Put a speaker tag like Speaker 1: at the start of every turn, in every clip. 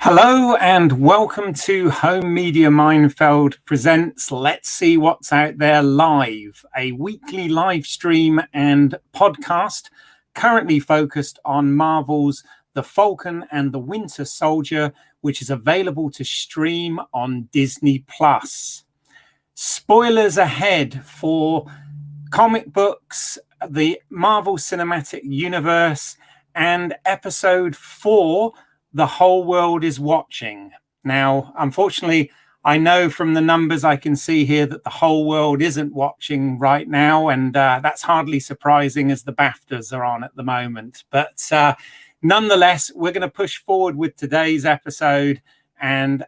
Speaker 1: Hello and welcome to Home Media Mindfeld presents Let's See What's Out There Live, a weekly live stream and podcast currently focused on Marvel's The Falcon and the Winter Soldier, which is available to stream on Disney+. Spoilers ahead for comic books, the Marvel Cinematic Universe, and episode 4, The Whole World is Watching. Now, unfortunately, I know from the numbers I can see here that the whole world isn't watching right now, and that's hardly surprising as the BAFTAs are on at the moment. But nonetheless, we're going to push forward with today's episode. And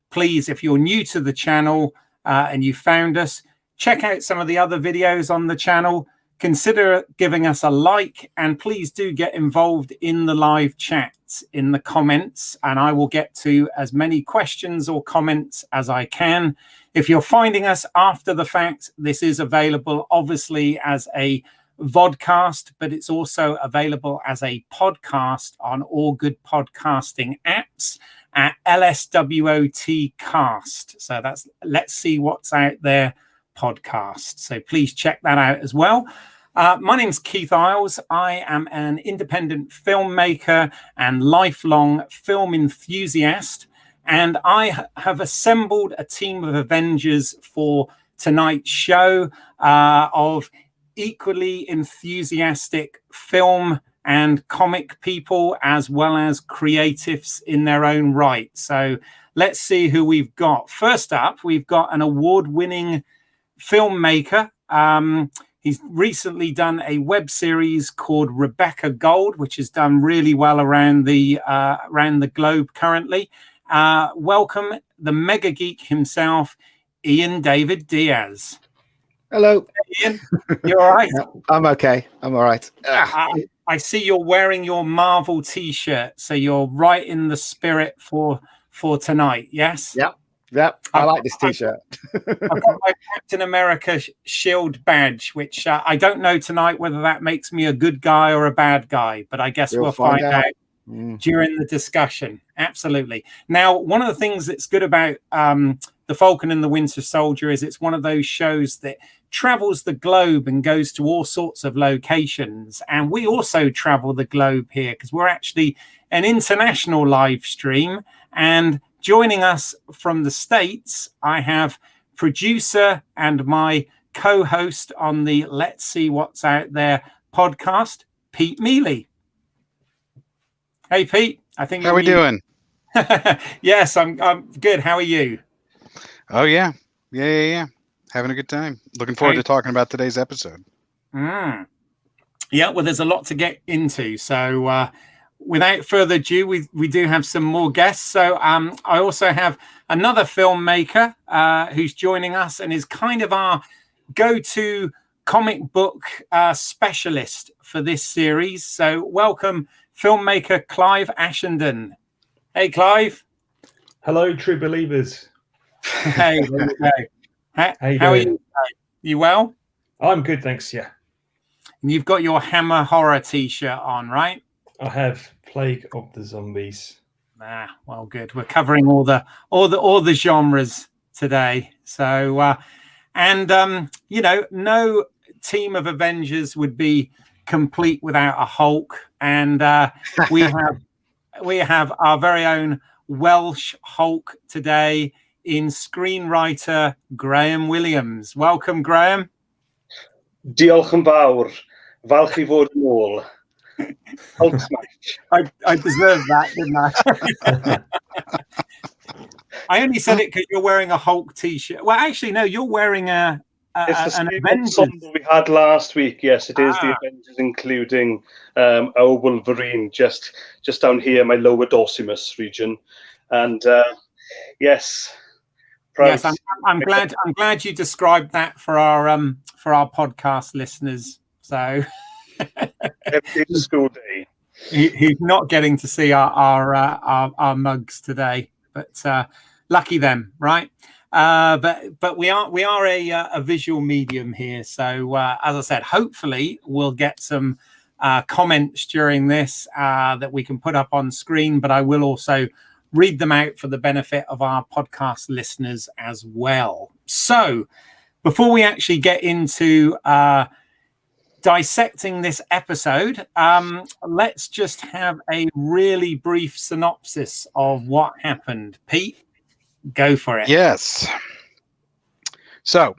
Speaker 1: please, if you're new to the channel and you found us, check out some of the other videos on the channel. Consider giving us a like, and please do get involved in the live chat in the comments, and I will get to as many questions or comments as I can. If you're finding us after the fact, this is available obviously as a vodcast, but it's also available as a podcast on all good podcasting apps at LSWOT cast. So that's Let's See What's Out There podcast. So please check that out as well. My name's Keith Isles. I am an independent filmmaker and lifelong film enthusiast, and I have assembled a team of Avengers for tonight's show of equally enthusiastic film and comic people, as well as creatives in their own right. So let's see who we've got. First up, we've got an award-winning filmmaker. He's recently done a web series called Rebecca Gold, which has done really well around the globe currently. Welcome the mega geek himself, Ian David Diaz.
Speaker 2: Hello.
Speaker 1: Hey, Ian, you all right?
Speaker 2: I'm okay. I'm all right.
Speaker 1: I see you're wearing your Marvel t-shirt, so you're right in the spirit for tonight. Yes.
Speaker 2: Yep. I like this t-shirt.
Speaker 1: I've got my Captain America shield badge, which I don't know tonight whether that makes me a good guy or a bad guy, but I guess we'll find out during the discussion. Absolutely. Now, one of the things that's good about The Falcon and the Winter Soldier is it's one of those shows that travels the globe and goes to all sorts of locations. And we also travel the globe here because we're actually an international live stream. And joining us from the States, I have producer and my co-host on the Let's See What's Out There podcast, Pete Mealy. Hey, Pete. I think.
Speaker 3: How are we doing?
Speaker 1: Yes, I'm good. How are you?
Speaker 3: Oh, yeah. Having a good time. Looking forward to talking about today's episode.
Speaker 1: Yeah, well, there's a lot to get into. So without further ado, we do have some more guests. So I also have another filmmaker who's joining us and is kind of our go-to comic book specialist for this series. So welcome, filmmaker Clive Ashenden. Hey, Clive.
Speaker 4: Hello, true believers.
Speaker 1: Hey, there you go. How are you? You well?
Speaker 4: I'm good, thanks. Yeah.
Speaker 1: And you've got your Hammer Horror t-shirt on, right?
Speaker 4: I have Plague of the Zombies.
Speaker 1: Well, good. We're covering all the genres today. So, no team of Avengers would be complete without a Hulk, and we have our very own Welsh Hulk today in screenwriter Graham Williams. Welcome, Graham.
Speaker 5: Diolch yn fawr. Falch I fod yn ôl. Hulk smash.
Speaker 1: I deserve that, didn't I? I only said it because you're wearing a Hulk t-shirt. Well, actually, no, you're wearing an Avengers.
Speaker 5: We had last week. Yes, it is the Avengers, including our Wolverine just down here, my lower dorsimus region, and yes. Proud.
Speaker 1: Yes, I'm glad you described that for our podcast listeners. So
Speaker 5: it's a school day.
Speaker 1: He's not getting to see our mugs today, but lucky them, right? But we are a visual medium here, so as I said, hopefully we'll get some comments during this that we can put up on screen. But I will also read them out for the benefit of our podcast listeners as well. So before we actually get into dissecting this episode, let's just have a really brief synopsis of what happened. Pete, go for it.
Speaker 3: Yes. So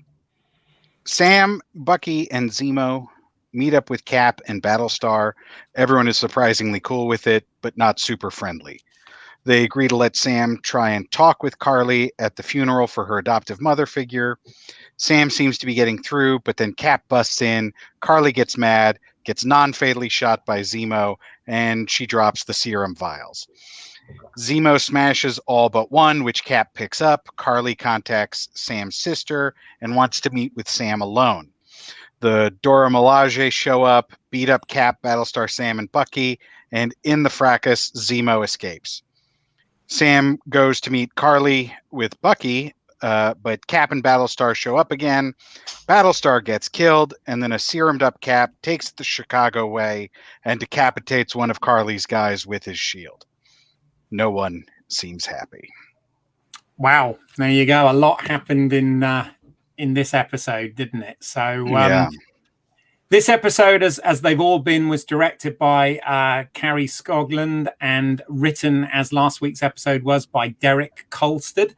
Speaker 3: Sam, Bucky, and Zemo meet up with Cap and Battlestar. Everyone is surprisingly cool with it, but not super friendly. They agree to let Sam try and talk with Carly at the funeral for her adoptive mother figure. Sam seems to be getting through, but then Cap busts in. Carly gets mad, gets non-fatally shot by Zemo, and she drops the serum vials. Zemo smashes all but one, which Cap picks up. Carly contacts Sam's sister and wants to meet with Sam alone. The Dora Milaje show up, beat up Cap, Battlestar, Sam, and Bucky, and in the fracas, Zemo escapes. Sam goes to meet Carly with Bucky, but Cap and Battlestar show up again. Battlestar gets killed, and then a serumed up Cap takes the Chicago way and decapitates one of Carly's guys with his shield. No one seems happy.
Speaker 1: Wow, there you go. A lot happened in this episode, didn't it? So
Speaker 3: Yeah.
Speaker 1: This episode, as they've all been, was directed by Carrie Scogland and written, as last week's episode was, by Derek Kolstad.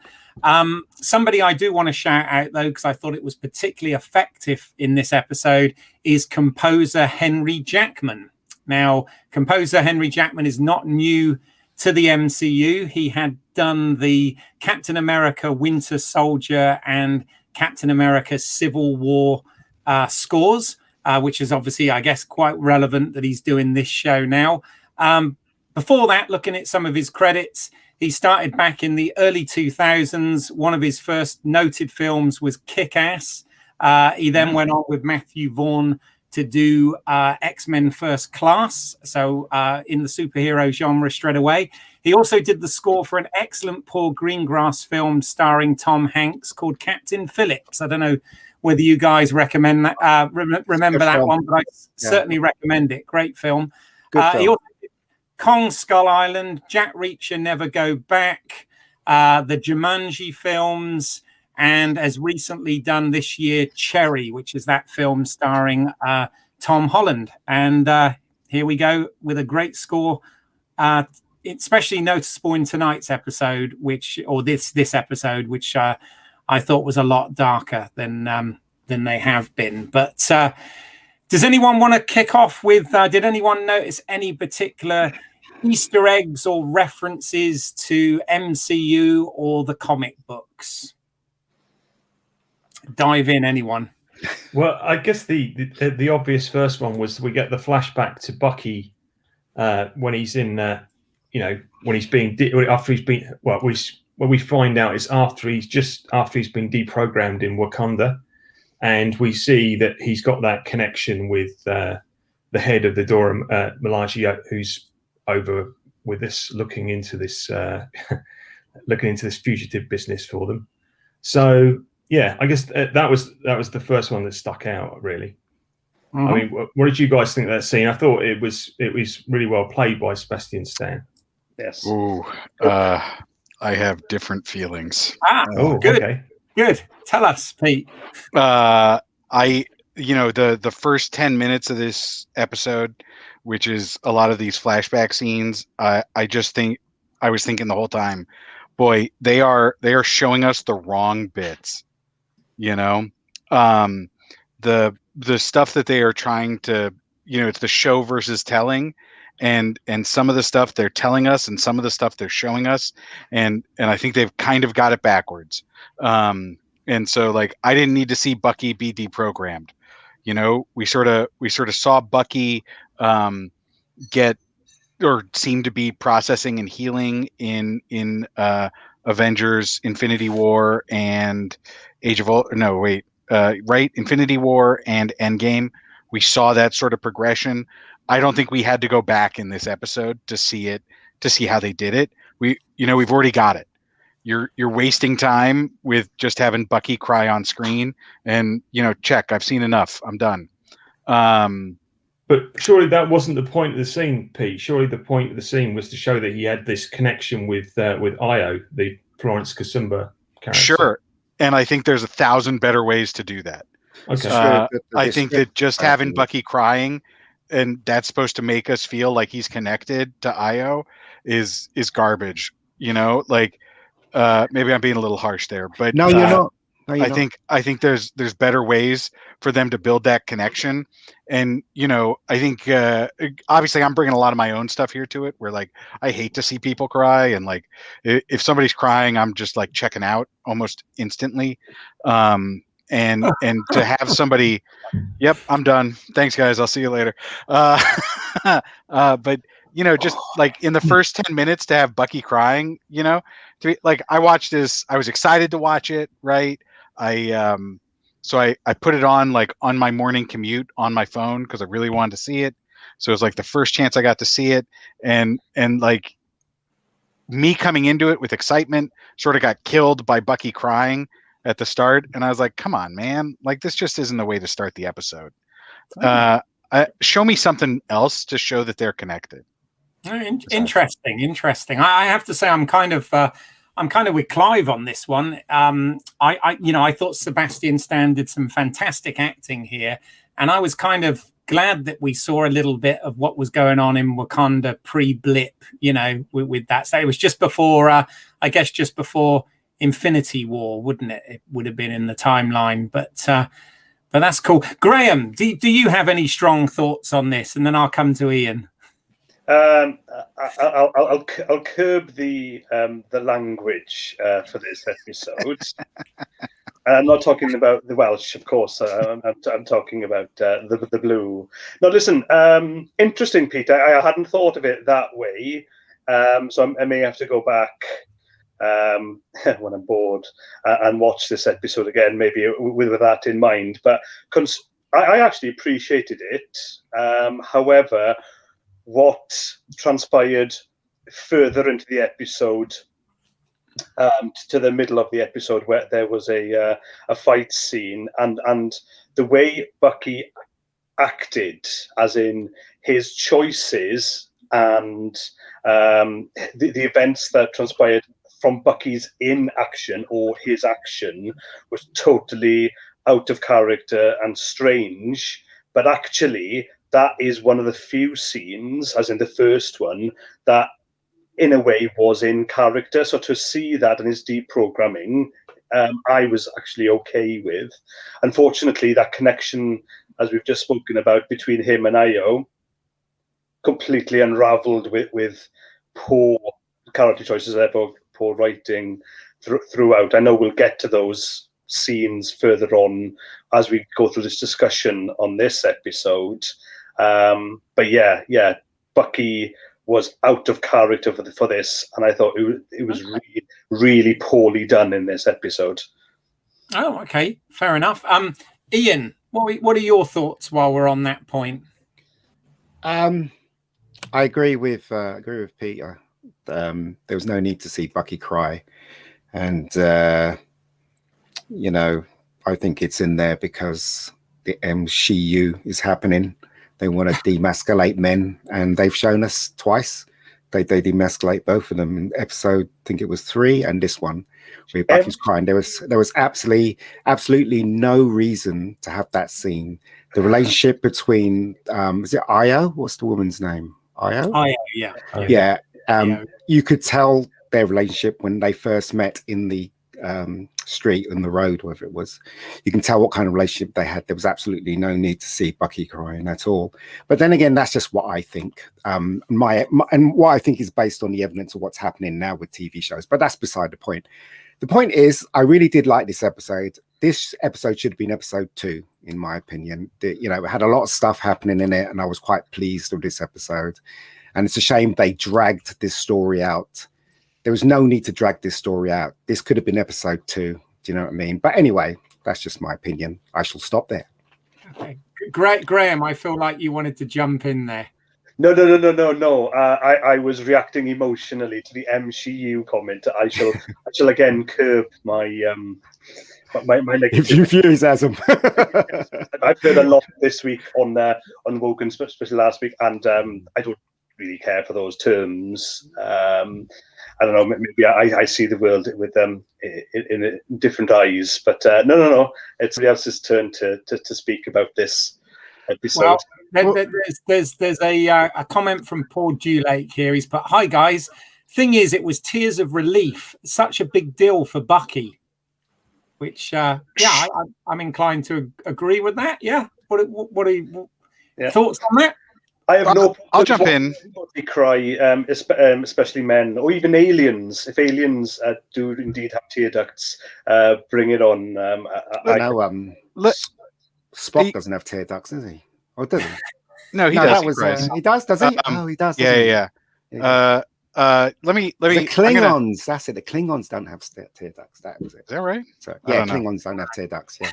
Speaker 1: Somebody I do want to shout out, though, because I thought it was particularly effective in this episode, is composer Henry Jackman. Now, composer Henry Jackman is not new to the MCU. He had done the Captain America Winter Soldier and Captain America Civil War scores, which is obviously, I guess, quite relevant that he's doing this show now. Before that, looking at some of his credits, he started back in the early 2000s. One of his first noted films was Kick-Ass. He then went on with Matthew Vaughn to do X-Men First Class, so in the superhero genre straight away. He also did the score for an excellent Paul Greengrass film starring Tom Hanks called Captain Phillips. I don't know whether you guys recommend that, remember that
Speaker 2: film.
Speaker 1: one, but I certainly recommend it. Great film.
Speaker 2: Good film.
Speaker 1: He also did Kong Skull Island, Jack Reacher Never Go Back, the Jumanji films, and has recently done this year Cherry, which is that film starring Tom Holland. And here we go with a great score, especially noticeable in tonight's episode, this episode, which I thought was a lot darker than they have been. But does anyone want to kick off with, did anyone notice any particular Easter eggs or references to MCU or the comic books? Dive in, anyone.
Speaker 4: Well, I guess the obvious first one was we get the flashback to Bucky when he's in, when he's being after he's been. Well, what we find out is after he's been deprogrammed in Wakanda, and we see that he's got that connection with the head of the Dora Milaje, who's over with us, looking into this fugitive business for them. So. Yeah, I guess that was the first one that stuck out, really. Mm-hmm. I mean, what did you guys think of that scene? I thought it was really well played by Sebastian Stan.
Speaker 5: Yes.
Speaker 3: Ooh, I have different feelings.
Speaker 1: Good.
Speaker 4: Okay.
Speaker 1: Good. Tell us, Pete.
Speaker 3: The first 10 minutes of this episode, which is a lot of these flashback scenes, I was thinking the whole time, boy, they are showing us the wrong bits. The stuff that they are trying to, it's the show versus telling, and some of the stuff they're telling us and some of the stuff they're showing us, and I think they've kind of got it backwards. And so, like, I didn't need to see Bucky be deprogrammed. We sort of saw Bucky get or seem to be processing and healing in Avengers Infinity War and Infinity War and Endgame. We saw that sort of progression. I don't think we had to go back in this episode to see how they did it. We've already got it. You're wasting time with just having Bucky cry on screen and check, I've seen enough, I'm done.
Speaker 4: But surely that wasn't the point of the scene, Pete. Surely the point of the scene was to show that he had this connection with Io, the Florence Kasumba character.
Speaker 3: Sure. And I think there's 1,000 better ways to do that.
Speaker 4: Okay.
Speaker 3: I think that just having Bucky crying, and that's supposed to make us feel like he's connected to Io, is garbage. Like maybe I'm being a little harsh there, but
Speaker 2: No, you're not. No, you're
Speaker 3: I think there's better ways for them to build that connection. And I think obviously I'm bringing a lot of my own stuff here to it, where like I hate to see people cry, and like if somebody's crying, I'm just like checking out almost instantly. And to have somebody, yep, I'm done. Thanks, guys. I'll see you later. But just like in the first 10 minutes to have Bucky crying, to be, like I watched this, I was excited to watch it, right? So I put it on like on my morning commute on my phone because I really wanted to see it. So it was like the first chance I got to see it, and like me coming into it with excitement sort of got killed by Bucky crying at the start, and I was like, come on, man, like this just isn't the way to start the episode. Show me something else to show that they're connected.
Speaker 1: Interesting. I have to say I'm kind of with Clive on this one. I thought Sebastian Stan did some fantastic acting here, and I was kind of glad that we saw a little bit of what was going on in Wakanda pre-blip, with that. So it was just before, I guess just before Infinity War, wouldn't it? It would have been in the timeline, but that's cool. Graham, do you have any strong thoughts on this? And then I'll come to Ian.
Speaker 5: I'll curb the language for this episode. I'm not talking about the Welsh, of course. I'm talking about the blue. Now, listen. Interesting, Peter. I hadn't thought of it that way, so I may have to go back when I'm bored and watch this episode again, maybe with that in mind. But I actually appreciated it. However, what transpired further into the episode, to the middle of the episode, where there was a fight scene, and the way Bucky acted, as in his choices and the events that transpired from Bucky's inaction or his action, was totally out of character and strange. But actually, that is one of the few scenes, as in the first one, that in a way was in character. So to see that in his deprogramming, I was actually okay with. Unfortunately, that connection, as we've just spoken about, between him and Io, completely unraveled with poor character choices, therefore poor writing throughout. I know we'll get to those scenes further on as we go through this discussion on this episode. But yeah, Bucky was out of character for this, and I thought it was really, really poorly done in this episode.
Speaker 1: Oh, okay, fair enough. Ian, what are your thoughts while we're on that point?
Speaker 2: I agree with Peter. There was no need to see Bucky cry, and I think it's in there because the MCU is happening. They want to demasculate men, and they've shown us twice. They demasculate both of them in episode, I think it was 3, and this one, where Bucky's crying. There was absolutely no reason to have that scene. The relationship between is it Io? What's the woman's name? Io, yeah. You could tell their relationship when they first met in the street, on the road, whatever it was. You can tell what kind of relationship they had. There was absolutely no need to see Bucky crying at all. But then again, that's just what I think. And what I think is based on the evidence of what's happening now with TV shows. But that's beside the point. The point is, I really did like this episode. This episode should have been episode 2, in my opinion. It had a lot of stuff happening in it, and I was quite pleased with this episode. And it's a shame they dragged this story out. There was no need to drag this story out. This could have been episode 2. Do you know what I mean? But anyway, that's just my opinion. I shall stop there.
Speaker 1: Okay. Great, Graham. I feel like you wanted to jump in there.
Speaker 5: No. I was reacting emotionally to the MCU comment. I shall again curb my my negativity.
Speaker 2: Enthusiasm.
Speaker 5: I've heard a lot this week on Wogan, especially last week, and I don't really care for those terms. I don't know. Maybe I see the world with them in different eyes. But no. It's somebody else's turn to speak about this episode.
Speaker 1: Well, there's a comment from Paul Dulake here. He's put, "Hi guys. Thing is, it was tears of relief. Such a big deal for Bucky." Which, I'm inclined to agree with that. Yeah. What are your thoughts on that?
Speaker 5: I have no.
Speaker 3: I'll jump in.
Speaker 5: They cry, especially men or even aliens. If aliens do indeed have tear ducts, bring it on.
Speaker 2: Spock doesn't have tear ducts, does he? Or does he?
Speaker 3: No, he does.
Speaker 2: He does. Does he? He does.
Speaker 3: Yeah. Let me.
Speaker 2: The Klingons. That's it. The Klingons don't have tear ducts. That was it.
Speaker 3: Is that right?
Speaker 2: So, yeah, Klingons don't have tear ducts. Yeah.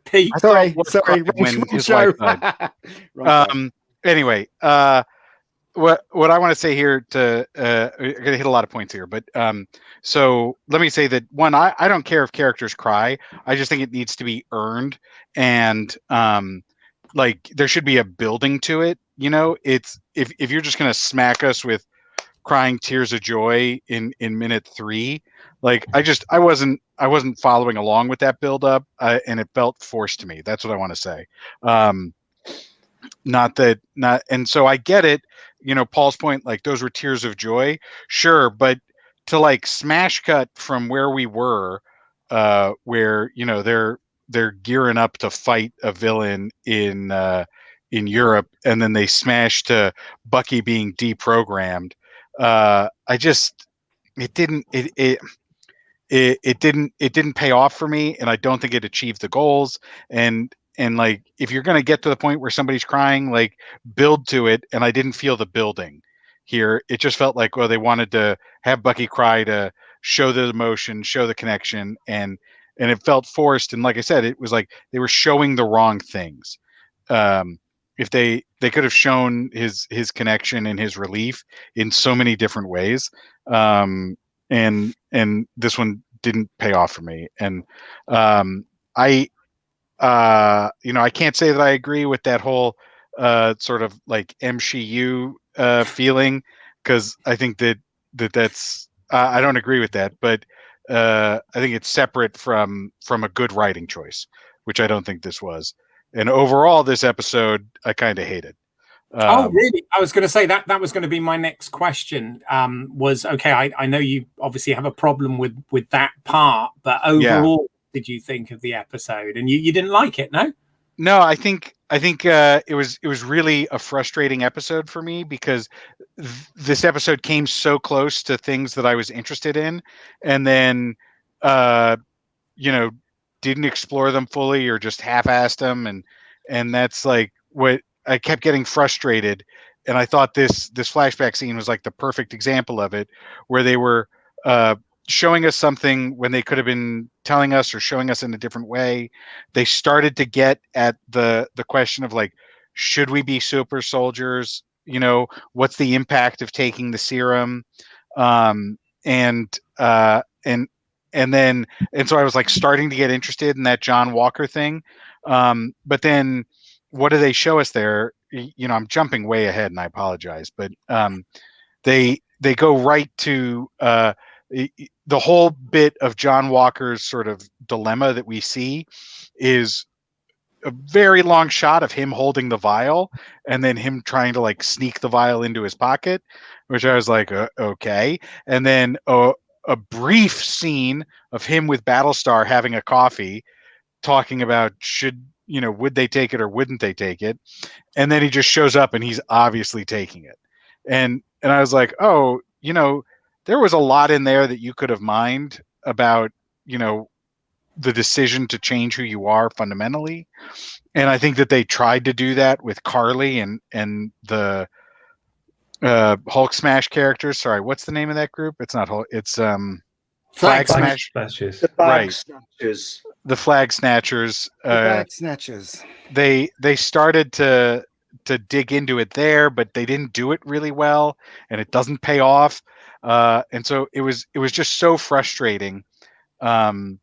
Speaker 1: Pete.
Speaker 2: Sorry.
Speaker 3: Wrong show. Anyway, what I want to say here I'm gonna hit a lot of points here, but so let me say that one, I don't care if characters cry. I just think it needs to be earned, and like there should be a building to it. You know, it's if you're just gonna smack us with crying tears of joy in minute 3, like I wasn't following along with that build up, and it felt forced to me. That's what I want to say. And so I get it, you know, Paul's point, like those were tears of joy, sure, but to like smash cut from where we were, where, you know, they're gearing up to fight a villain in Europe, and then they smash to Bucky being deprogrammed. It didn't pay off for me, and I don't think it achieved the goals. And like, if you're going to get to the point where somebody's crying, like build to it. And I didn't feel the building here. It just felt like, well, they wanted to have Bucky cry to show the emotion, show the connection. And it felt forced. And like I said, it was like they were showing the wrong things. If they could have shown his connection and his relief in so many different ways. And this one didn't pay off for me. And you know, I can't say that I agree with that whole sort of like MCU feeling, because I think that's I don't agree with that, but I think it's separate from a good writing choice, which I don't think this was. And overall, this episode I kind of hated.
Speaker 1: Oh, really? I was going to say that was going to be my next question. Was okay. I know you obviously have a problem with that part, but overall, did you think of the episode? And you didn't like it, no?
Speaker 3: No, I think it was really a frustrating episode for me, because this episode came so close to things that I was interested in, and then you know, didn't explore them fully or just half-assed them, and that's like what I kept getting frustrated. And I thought this flashback scene was like the perfect example of it, where they were showing us something when they could have been telling us or showing us in a different way. They started to get at the question of like, should we be super soldiers? You know, what's the impact of taking the serum? And so I was like starting to get interested in that John Walker thing. But then what do they show us there? You know, I'm jumping way ahead and I apologize, but they go right to the whole bit of John Walker's sort of dilemma that we see is a very long shot of him holding the vial and then him trying to like sneak the vial into his pocket, which I was like, okay. And then a brief scene of him with Battlestar having a coffee, talking about would they take it or wouldn't they take it? And then he just shows up and he's obviously taking it. And I was like, oh, you know, there was a lot in there that you could have mined about, you know, the decision to change who you are fundamentally. And I think that they tried to do that with Carly and the Hulk Smash characters. Sorry, what's the name of that group? It's not Hulk. It's Flag Smash.
Speaker 5: The Flag Snatchers.
Speaker 3: The Flag Snatchers.
Speaker 2: The Flag Snatchers.
Speaker 3: They started to to dig into it there, but they didn't do it really well, and it doesn't pay off. And so it was just so frustrating that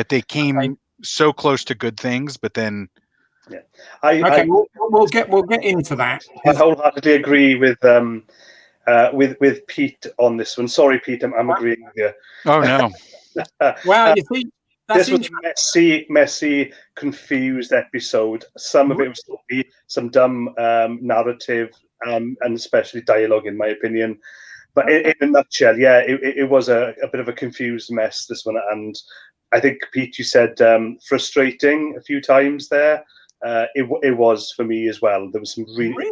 Speaker 3: they came so close to good things, but then
Speaker 1: we'll get into that.
Speaker 5: I wholeheartedly agree with Pete on this one. Sorry, Pete, I'm agreeing with you.
Speaker 3: Oh no.
Speaker 1: Well, you see,
Speaker 5: this was a messy, confused episode. Some of it was some dumb narrative and especially dialogue, in my opinion. But in a nutshell, yeah, it was a bit of a confused mess, this one. And I think, Pete, you said frustrating a few times there. It was for me as well. There was some really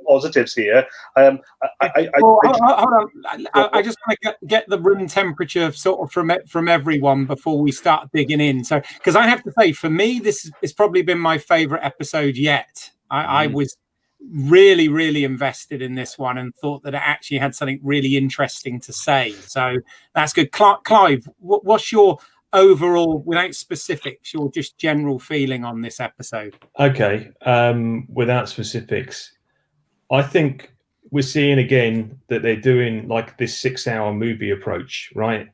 Speaker 5: positives here.
Speaker 1: Hold on. I just want to get the room temperature sort of from everyone before we start digging in. So, because I have to say, for me, this has probably been my favorite episode yet. I was really, really invested in this one and thought that it actually had something really interesting to say. So that's good. Clive, what's your overall, without specifics, your just general feeling on this episode?
Speaker 4: Okay, without specifics, I think we're seeing again that they're doing like this 6-hour movie approach, right?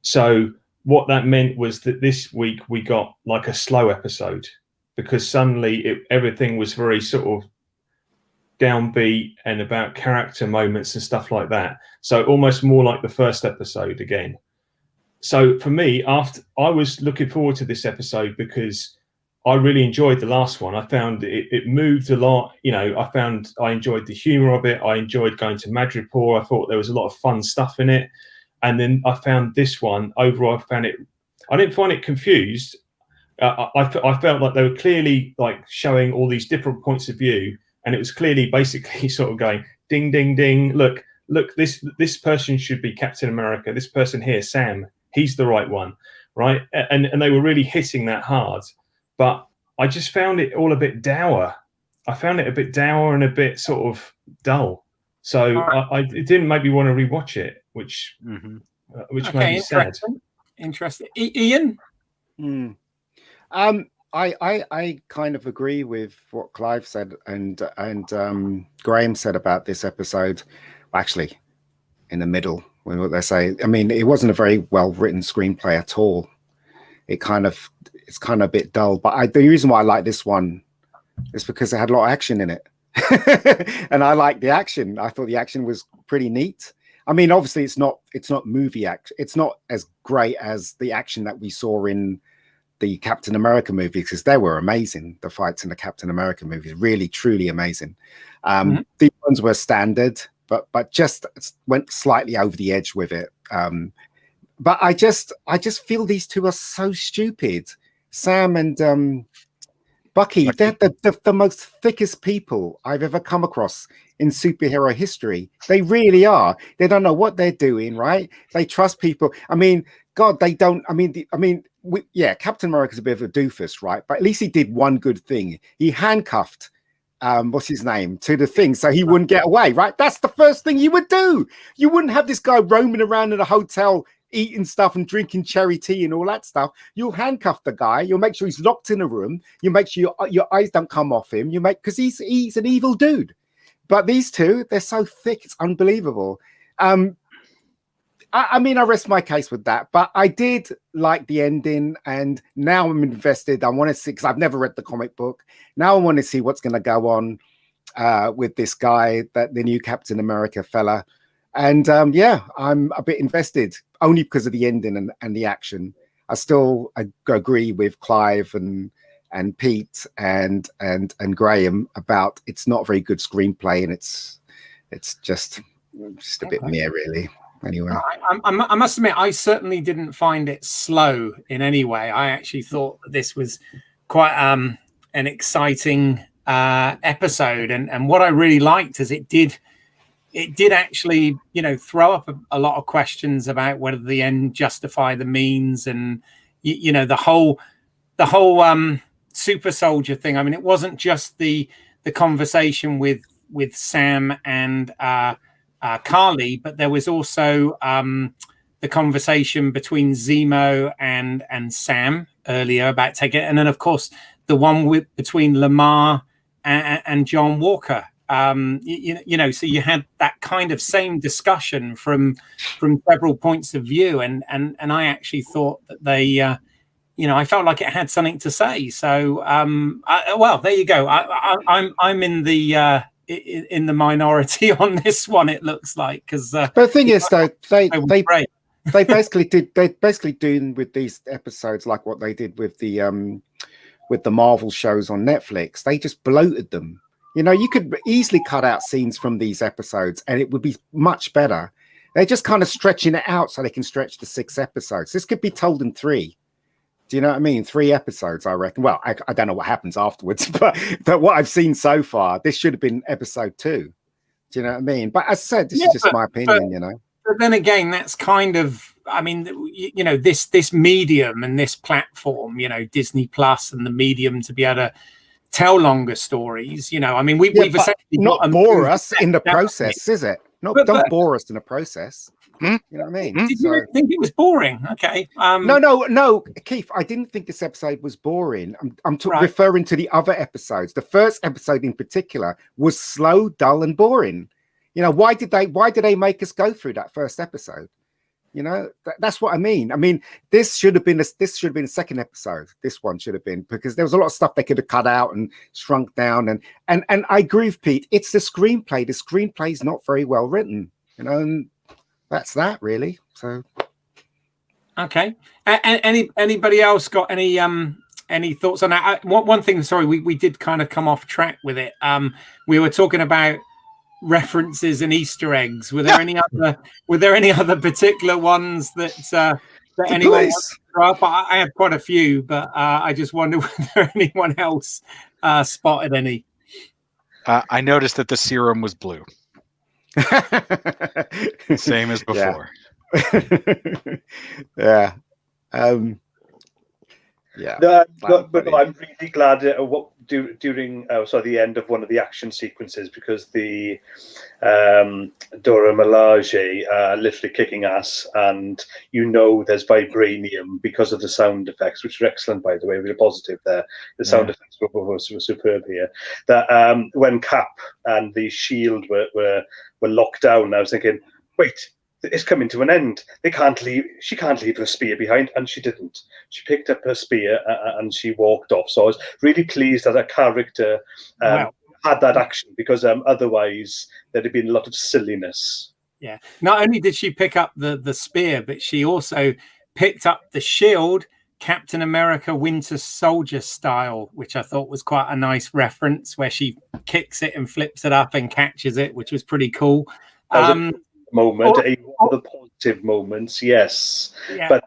Speaker 4: So what that meant was that this week we got like a slow episode because suddenly everything was very sort of downbeat and about character moments and stuff like that. So almost more like the first episode again. So for me, after I was looking forward to this episode because I really enjoyed the last one. I found it moved a lot. You know, I enjoyed the humor of it. I enjoyed going to Madripoor. I thought there was a lot of fun stuff in it. And then I found this one overall. I didn't find it confused. I felt like they were clearly like showing all these different points of view, and it was clearly basically sort of going ding, ding, ding. Look, this person should be Captain America. This person here, Sam, he's the right one, right? And they were really hitting that hard. But I just found it all a bit dour. I found it a bit dour and a bit sort of dull. So it didn't make me want to rewatch it, which made me sad.
Speaker 1: Interesting. Ian?
Speaker 2: I kind of agree with what Clive said and Graham said about this episode. Actually, in the middle, when what they say. I mean, it wasn't a very well written screenplay at all. It's kind of a bit dull. But the reason why I like this one is because it had a lot of action in it, and I like the action. I thought the action was pretty neat. I mean, obviously, it's not movie action. It's not as great as the action that we saw in the Captain America movies, because they were amazing. The fights in the Captain America movies, really, truly amazing. These ones were standard, but just went slightly over the edge with it. But I just feel these two are so stupid. Sam and Bucky, they're the most thickest people I've ever come across in superhero history. They really are. They don't know what they're doing, right? They trust people. I mean, God, they don't. Captain America's a bit of a doofus, right? But at least he did one good thing. He handcuffed, what's his name, to the thing so he wouldn't get away, right? That's the first thing you would do. You wouldn't have this guy roaming around in a hotel eating stuff and drinking cherry tea and all that stuff. You'll handcuff the guy. You'll make sure he's locked in a room. You make sure your eyes don't come off him. Because he's an evil dude. But these two, they're so thick, it's unbelievable. I mean, I rest my case with that. But I did like the ending, and now I'm invested. I want to see, because I've never read the comic book. Now I want to see what's going to go on with this guy, the new Captain America fella. And I'm a bit invested, only because of the ending and the action. I agree with Clive and Pete and Graham about it's not a very good screenplay, and it's just a bit meh, really. Anyway,
Speaker 1: I must admit, I certainly didn't find it slow in any way. I actually thought this was quite an exciting episode, and what I really liked is it did actually, throw up a lot of questions about whether the end justify the means, and the whole super soldier thing. I mean, it wasn't just the conversation with Sam and Carly, but there was also the conversation between Zemo and Sam earlier about taking it, and then of course the one between Lamar and John Walker. You know, so you had that kind of same discussion from several points of view, and I actually thought that they, you know, I felt like it had something to say. So, well, there you go. I'm in the minority on this one. It looks like, because
Speaker 2: but the thing is, though, they basically doing with these episodes like what they did with the Marvel shows on Netflix. They just bloated them. You know, you could easily cut out scenes from these episodes and it would be much better. They're just kind of stretching it out so they can stretch to 6 episodes. This could be told in 3. Do you know what I mean? 3 episodes, I reckon. Well, I don't know what happens afterwards, but what I've seen so far, this should have been episode 2. Do you know what I mean? But as I said, this is just my opinion, you know.
Speaker 1: But then again, that's kind of, I mean, you know, this medium and this platform, you know, Disney Plus and the medium to be able to tell longer stories, you know. I mean, we've essentially
Speaker 2: not bore us in the process, is it? No, don't bore us in the process. You know what I mean?
Speaker 1: Did you think it was boring? Okay.
Speaker 2: No, Keith, I didn't think this episode was boring. I'm referring to the other episodes. The first episode in particular was slow, dull, and boring. You know, why did they make us go through that first episode? You know, that's what I mean. I mean, this should have been the second episode. This one should have been, because there was a lot of stuff they could have cut out and shrunk down. And I agree with Pete. It's the screenplay. The screenplay is not very well written. You know, and that's that really. So,
Speaker 1: okay. Anybody else got any thoughts on that? One thing. Sorry, we did kind of come off track with it. We were talking about references and Easter eggs. Were there any other particular ones that anyone wants to throw up? I have quite a few, but I just wonder whether anyone else spotted any.
Speaker 3: I noticed that the serum was blue. Same as before.
Speaker 2: Yeah.
Speaker 5: Yeah. No, but I'm really glad during the end of one of the action sequences, because the Dora Milaje literally kicking ass, and you know there's vibranium because of the sound effects, which are excellent, by the way, really positive there. The sound effects were superb here. That when Cap and the Shield were locked down, I was thinking, wait, it's coming to an end. She can't leave her spear behind, and she didn't. She picked up her spear and she walked off. So I was really pleased that her character had that action, because otherwise there'd have been a lot of silliness.
Speaker 1: Yeah. Not only did she pick up the spear, but she also picked up the shield, Captain America Winter Soldier style, which I thought was quite a nice reference, where she kicks it and flips it up and catches it, which was pretty cool.
Speaker 5: Moment, one of the positive moments, yes. Yeah. But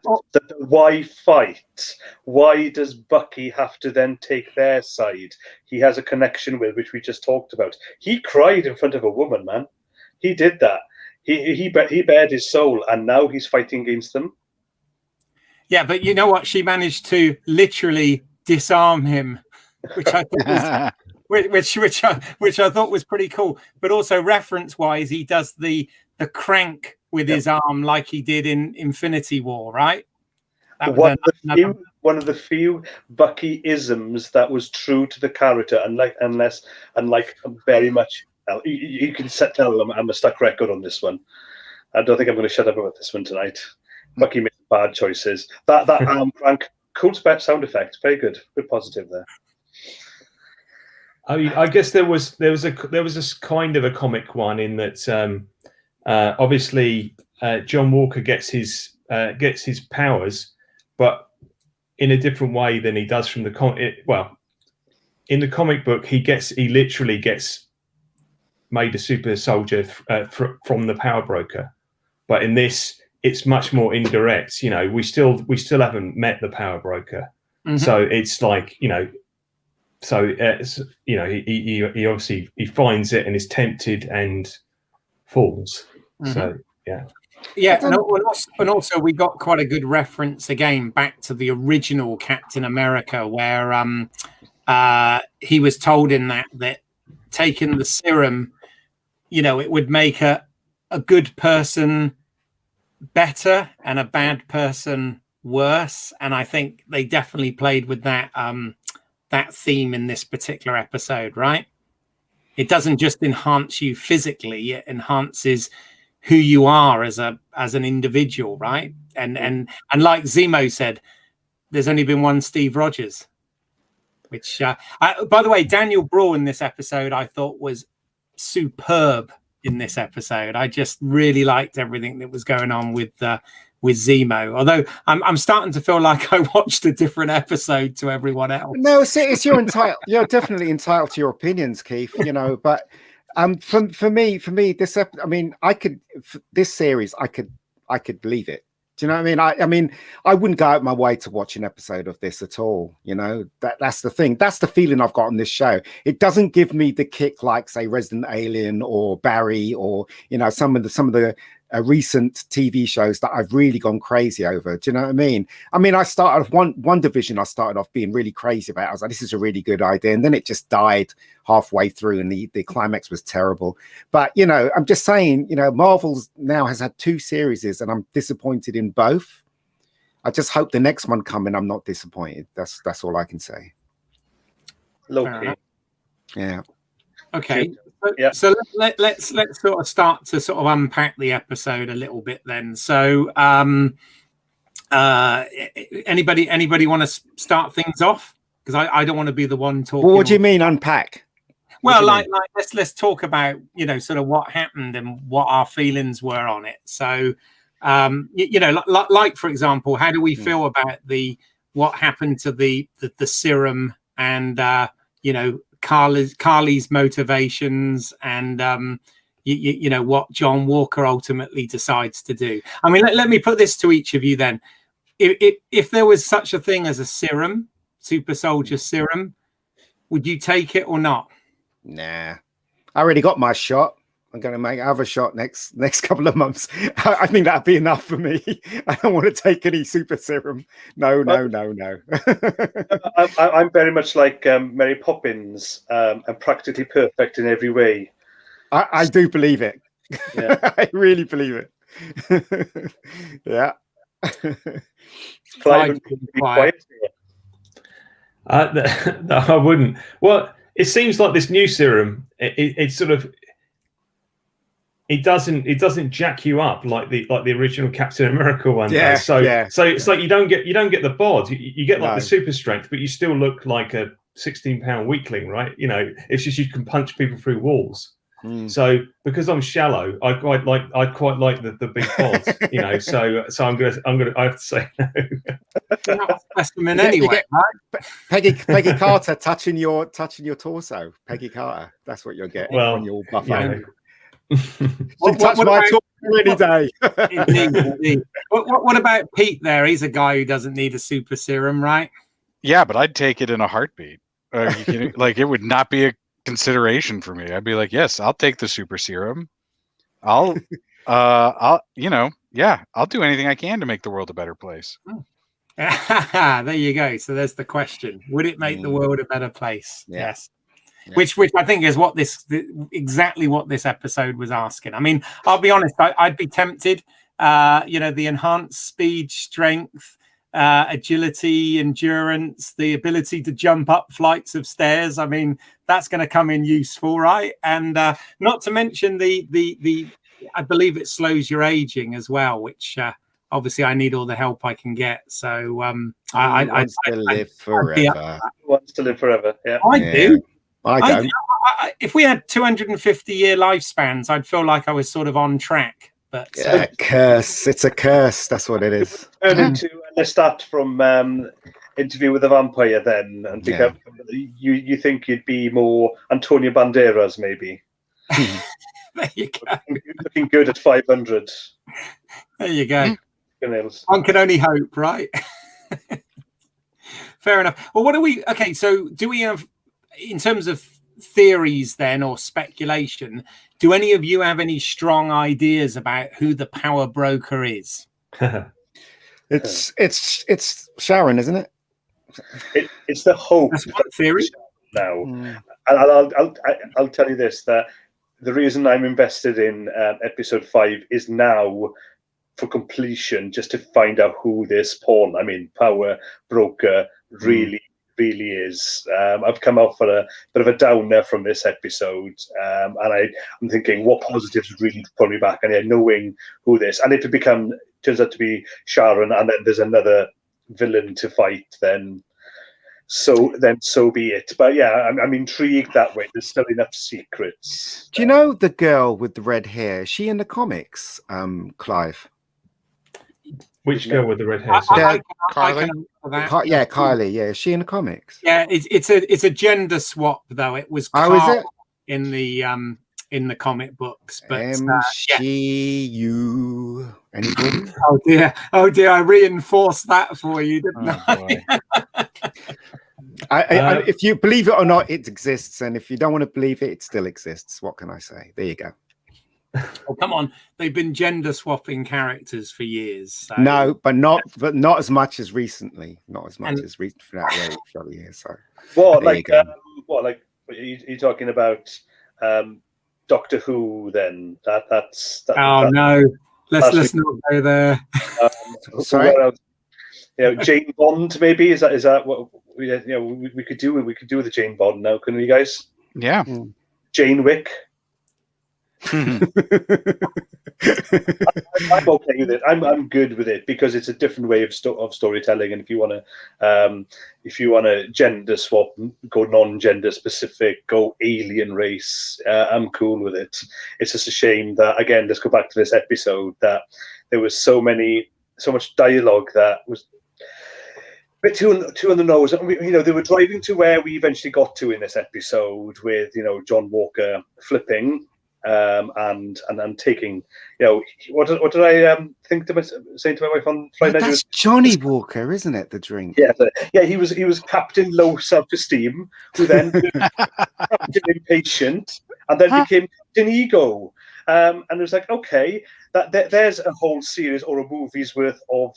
Speaker 5: why fight? Why does Bucky have to then take their side? He has a connection with, which we just talked about. He cried in front of a woman, man. He did that. He bared his soul, and now he's fighting against them.
Speaker 1: Yeah, but you know what? She managed to literally disarm him, which I thought was which I thought was pretty cool. But also reference-wise, he does the crank with his arm like he did in Infinity War, right?
Speaker 5: One of the few Bucky isms that was true to the character, unlike very much. You can tell I'm a stuck record on this one. I don't think I'm going to shut up about this one tonight. Bucky made bad choices. That arm crank, cool sound effect, very good, positive there.
Speaker 4: I mean, I guess there was a kind of a comic one in that. Obviously, John Walker gets his powers, but in a different way than he does from the comic. Well, in the comic book, he literally gets made a super soldier from the power broker, but in this, it's much more indirect. You know, we still haven't met the power broker, so it's like, you know. So you know, he obviously finds it and is tempted and falls. So yeah, and also we got quite a good reference again back to the original Captain America, where he was told in that taking the serum, you know, it would make a good person better and a bad person worse, and I think they definitely played with that
Speaker 1: that theme in this particular episode, right? It doesn't just enhance you physically, it enhances who you are as an individual, right? And like Zemo said, there's only been one Steve Rogers. Which, by the way, Daniel Brawl in this episode, I thought was superb in this episode. I just really liked everything that was going on with Zemo. Although I'm starting to feel like I watched a different episode to everyone else.
Speaker 2: No, it's your entitled. You're definitely entitled to your opinions, Keith. You know, but for me, this. I mean, this series, I could leave it. Do you know what I mean? I wouldn't go out my way to watch an episode of this at all. You know, that's the thing. That's the feeling I've got on this show. It doesn't give me the kick like, say, Resident Alien or Barry or, you know, some of the recent TV shows that I've really gone crazy over. Do you know what I mean? I started off one division. I started off being really crazy about. I was like, this is a really good idea, and then it just died halfway through, and the climax was terrible. But you know, I'm just saying, you know, Marvel's now has had 2 series, and I'm disappointed in both. I just hope the next one coming, I'm not disappointed. That's all I can say.
Speaker 5: Loki.
Speaker 2: Yeah.
Speaker 1: Okay.
Speaker 5: Yeah.
Speaker 1: So let's sort of start to sort of unpack the episode a little bit then. So anybody want to start things off? Because I don't want to be the one talking.
Speaker 2: Well, what do you mean unpack?
Speaker 1: Well, like let's talk about, you know, sort of what happened and what our feelings were on it. So you know, like for example, how do we feel about what happened to the serum and you know, Carly's motivations and you know, what John Walker ultimately decides to do. I mean, let me put this to each of you then. If there was such a thing as a serum, super soldier serum, would you take it or not?
Speaker 2: Nah, I already got my shot. I'm going to make another shot next couple of months. I think that'd be enough for me. I don't want to take any super serum. No.
Speaker 5: I'm very much like Mary Poppins and practically perfect in every way.
Speaker 2: I do believe it.
Speaker 5: Yeah.
Speaker 2: I really believe it. Yeah.
Speaker 5: Clive, be quiet.
Speaker 4: No, I wouldn't. Well, it seems like this new serum, it's sort of, it doesn't jack you up like the original Captain America one does. So it's like you don't get the bod. You get like the super strength, but you still look like a 16-pound weakling, right? You know, it's just you can punch people through walls. So because I'm shallow, I quite like the big bod, you know. So I have to say no.
Speaker 1: You're not a specimen anyway, right?
Speaker 2: Peggy Carter touching your torso. Peggy Carter, that's what you'll get when you're all buff up. She touch my torso any day.
Speaker 1: Indeed. What about Pete there? He's a guy who doesn't need a super serum, right?
Speaker 3: Yeah, but I'd take it in a heartbeat. Like, it would not be a consideration for me. I'd be like, yes, I'll take the super serum. I'll you know, yeah, I'll do anything I can to make the world a better place.
Speaker 1: There you go. So there's the question: would it make the world a better place? Yes.
Speaker 2: Yeah.
Speaker 1: Which I think is exactly what this episode was asking. I mean, I'll be honest, I'd be tempted. You know, the enhanced speed, strength, agility, endurance, the ability to jump up flights of stairs. I mean, that's going to come in useful, right? And not to mention the I believe it slows your aging as well, which obviously I need all the help I can get. So I
Speaker 2: wants to live forever.
Speaker 5: Wants to live forever. Yeah,
Speaker 1: I do.
Speaker 2: I don't.
Speaker 1: If we had 250-year lifespans, I'd feel like I was sort of on track. But
Speaker 2: curse. It's a curse. That's what it is.
Speaker 5: Turn into a start from Interview with a Vampire then, and become, you think you'd be more Antonio Banderas maybe.
Speaker 1: There you go.
Speaker 5: Looking good at 500.
Speaker 1: There you go.
Speaker 5: Nails.
Speaker 1: One can only hope, right? Fair enough. Well, okay, so do we have, in terms of theories then, or speculation, do any of you have any strong ideas about who the power broker is?
Speaker 2: It's Sharon, isn't it?
Speaker 5: It's the hope.
Speaker 1: That's one theory.
Speaker 5: Now, and I'll tell you this, that the reason I'm invested in episode 5 is now for completion, just to find out who this power broker really really is. I've come out for a bit of a downer from this episode, and I'm thinking what positives would really pull me back, and knowing who this, and if it turns out to be Sharon, and then there's another villain to fight, then so be it. But yeah, I'm intrigued that way. There's still enough secrets.
Speaker 2: Do you know the girl with the red hair? Is she in the comics, Clive?
Speaker 4: Which girl with the red hair?
Speaker 1: I
Speaker 3: Kylie?
Speaker 1: can answer that.
Speaker 2: Yeah, Kylie. Yeah, is she in the comics?
Speaker 1: Yeah, it's a gender swap though. It was
Speaker 2: Oh, is it?
Speaker 1: in the comic books, but
Speaker 2: MCU. Any good?
Speaker 1: oh dear, I reinforced that for you, didn't
Speaker 3: Oh,
Speaker 1: I?
Speaker 3: boy.
Speaker 2: If you believe it or not, it exists, and if you don't want to believe it, it still exists. What can I say? There you go.
Speaker 1: Oh, come on, they've been gender swapping characters for years. So.
Speaker 2: No, but not as much as recently. Not as much as recent for that year. So
Speaker 5: What
Speaker 2: there you go.
Speaker 5: are you talking about? Doctor Who? Then that's.
Speaker 1: No, let's not go there.
Speaker 2: Sorry?
Speaker 5: Jane Bond maybe is that what we could do? We could do with the Jane Bond now, couldn't we, guys?
Speaker 3: Yeah.
Speaker 5: Jane Wick. I'm okay with it. I'm good with it because it's a different way of storytelling. And if you want to gender swap, go non-gender specific, go alien race, I'm cool with it. It's just a shame that, again, let's go back to this episode, that there was so much dialogue that was a bit too on the nose. And they were driving to where we eventually got to in this episode with John Walker flipping. And taking, what did I think to saying to my wife on Friday night?
Speaker 2: That's Johnny Walker, isn't it? The drink.
Speaker 5: Yeah. He was Captain Low Self-Esteem, who then Captain Impatient, and then became Captain Ego. And it was like, okay, there's a whole series or a movie's worth of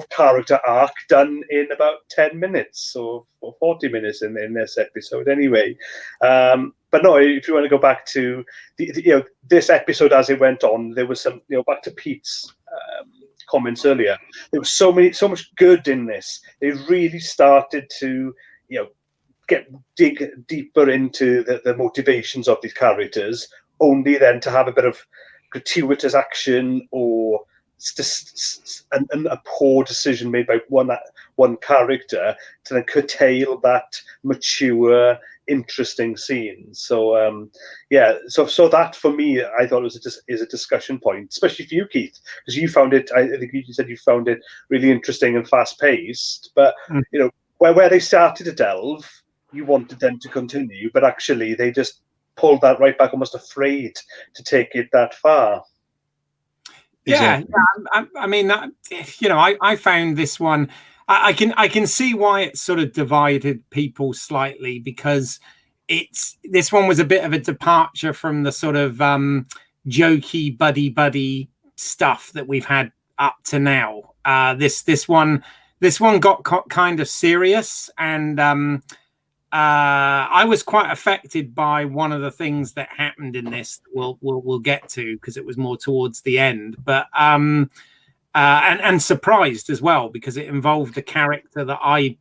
Speaker 5: character arc done in about 10 minutes or 40 minutes in this episode anyway. But no, if you want to go back to this episode as it went on, there was some, back to Pete's comments earlier, there was so much good in this. They really started to dig deeper into the motivations of these characters, only then to have a bit of gratuitous action or a poor decision made by one character to then curtail that mature, interesting scene. So so that for me, I thought is a discussion point, especially for you, Keith, because you found it. I think you said you found it really interesting and fast paced. But where they started to delve, you wanted them to continue, but actually they just pulled that right back, almost afraid to take it that far.
Speaker 1: Yeah, I mean, I found this one. I can see why it sort of divided people slightly, because this one was a bit of a departure from the sort of jokey buddy stuff that we've had up to now. This one got kind of serious, and I was quite affected by one of the things that happened in this. We'll get to, because it was more towards the end, but and surprised as well, because it involved a character that I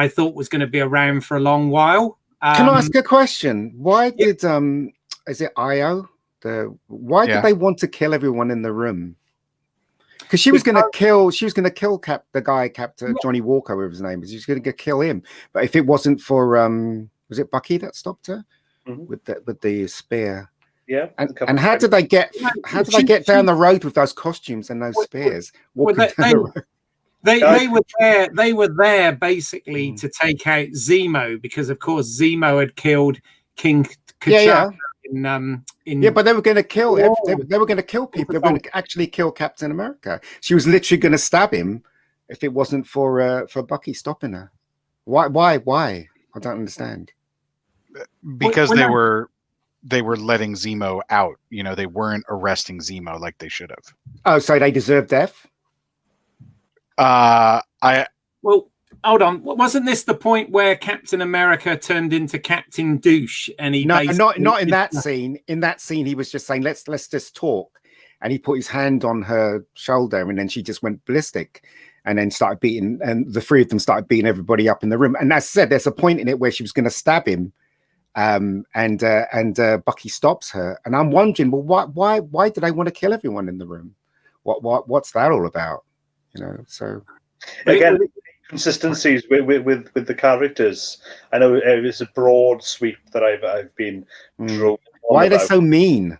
Speaker 1: thought was going to be around for a long while.
Speaker 2: Can I ask a question? Why did is it Io? Why did they want to kill everyone in the room? Because she was going to kill the guy, Captain Johnny Walker, whatever his name is. She was going to kill him. But if it wasn't for was it Bucky that stopped her with the spear? Yeah. And how did they get down the road with those costumes and those spears?
Speaker 1: They were there basically to take out Zemo, because of course Zemo had killed King T'Challa.
Speaker 2: But they were going to kill. They were going to kill people. They were going to actually kill Captain America. She was literally going to stab him if it wasn't for Bucky stopping her. Why? I don't understand.
Speaker 3: Because they were letting Zemo out. They weren't arresting Zemo like they should have.
Speaker 2: Oh, so they deserve death?
Speaker 1: Well, hold on. Wasn't this the point where Captain America turned into Captain Douche, and he
Speaker 2: not in that scene. In that scene, he was just saying, "Let's just talk," and he put his hand on her shoulder, and then she just went ballistic. and then started beating, and the three of them started beating everybody up in the room. And as I said, there's a point in it where she was going to stab him, and Bucky stops her, and I'm wondering, well, why did they want to kill everyone in the room? What's that all about? You know, so
Speaker 5: again, consistencies with the characters. I know it's a broad sweep that I've been drawn.
Speaker 2: Why are they so mean?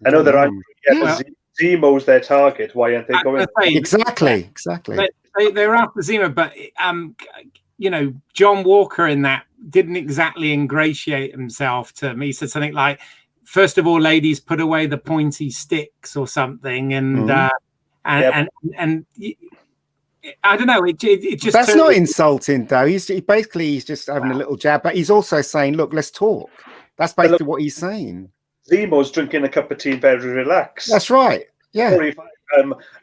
Speaker 5: I know they're angry. Yeah, Zemo's their target. Why aren't they going?
Speaker 2: Exactly.
Speaker 1: They're after Zemo, but you know, John Walker in that didn't exactly ingratiate himself to me. He said something like, "First of all, ladies, put away the pointy sticks" or something, and I don't know. It just
Speaker 2: that's not insulting though. He's just having a little jab, but he's also saying, "Look, let's talk." That's basically what he's saying.
Speaker 5: Zemo's drinking a cup of tea, very relaxed.
Speaker 2: That's right. Yeah.
Speaker 5: You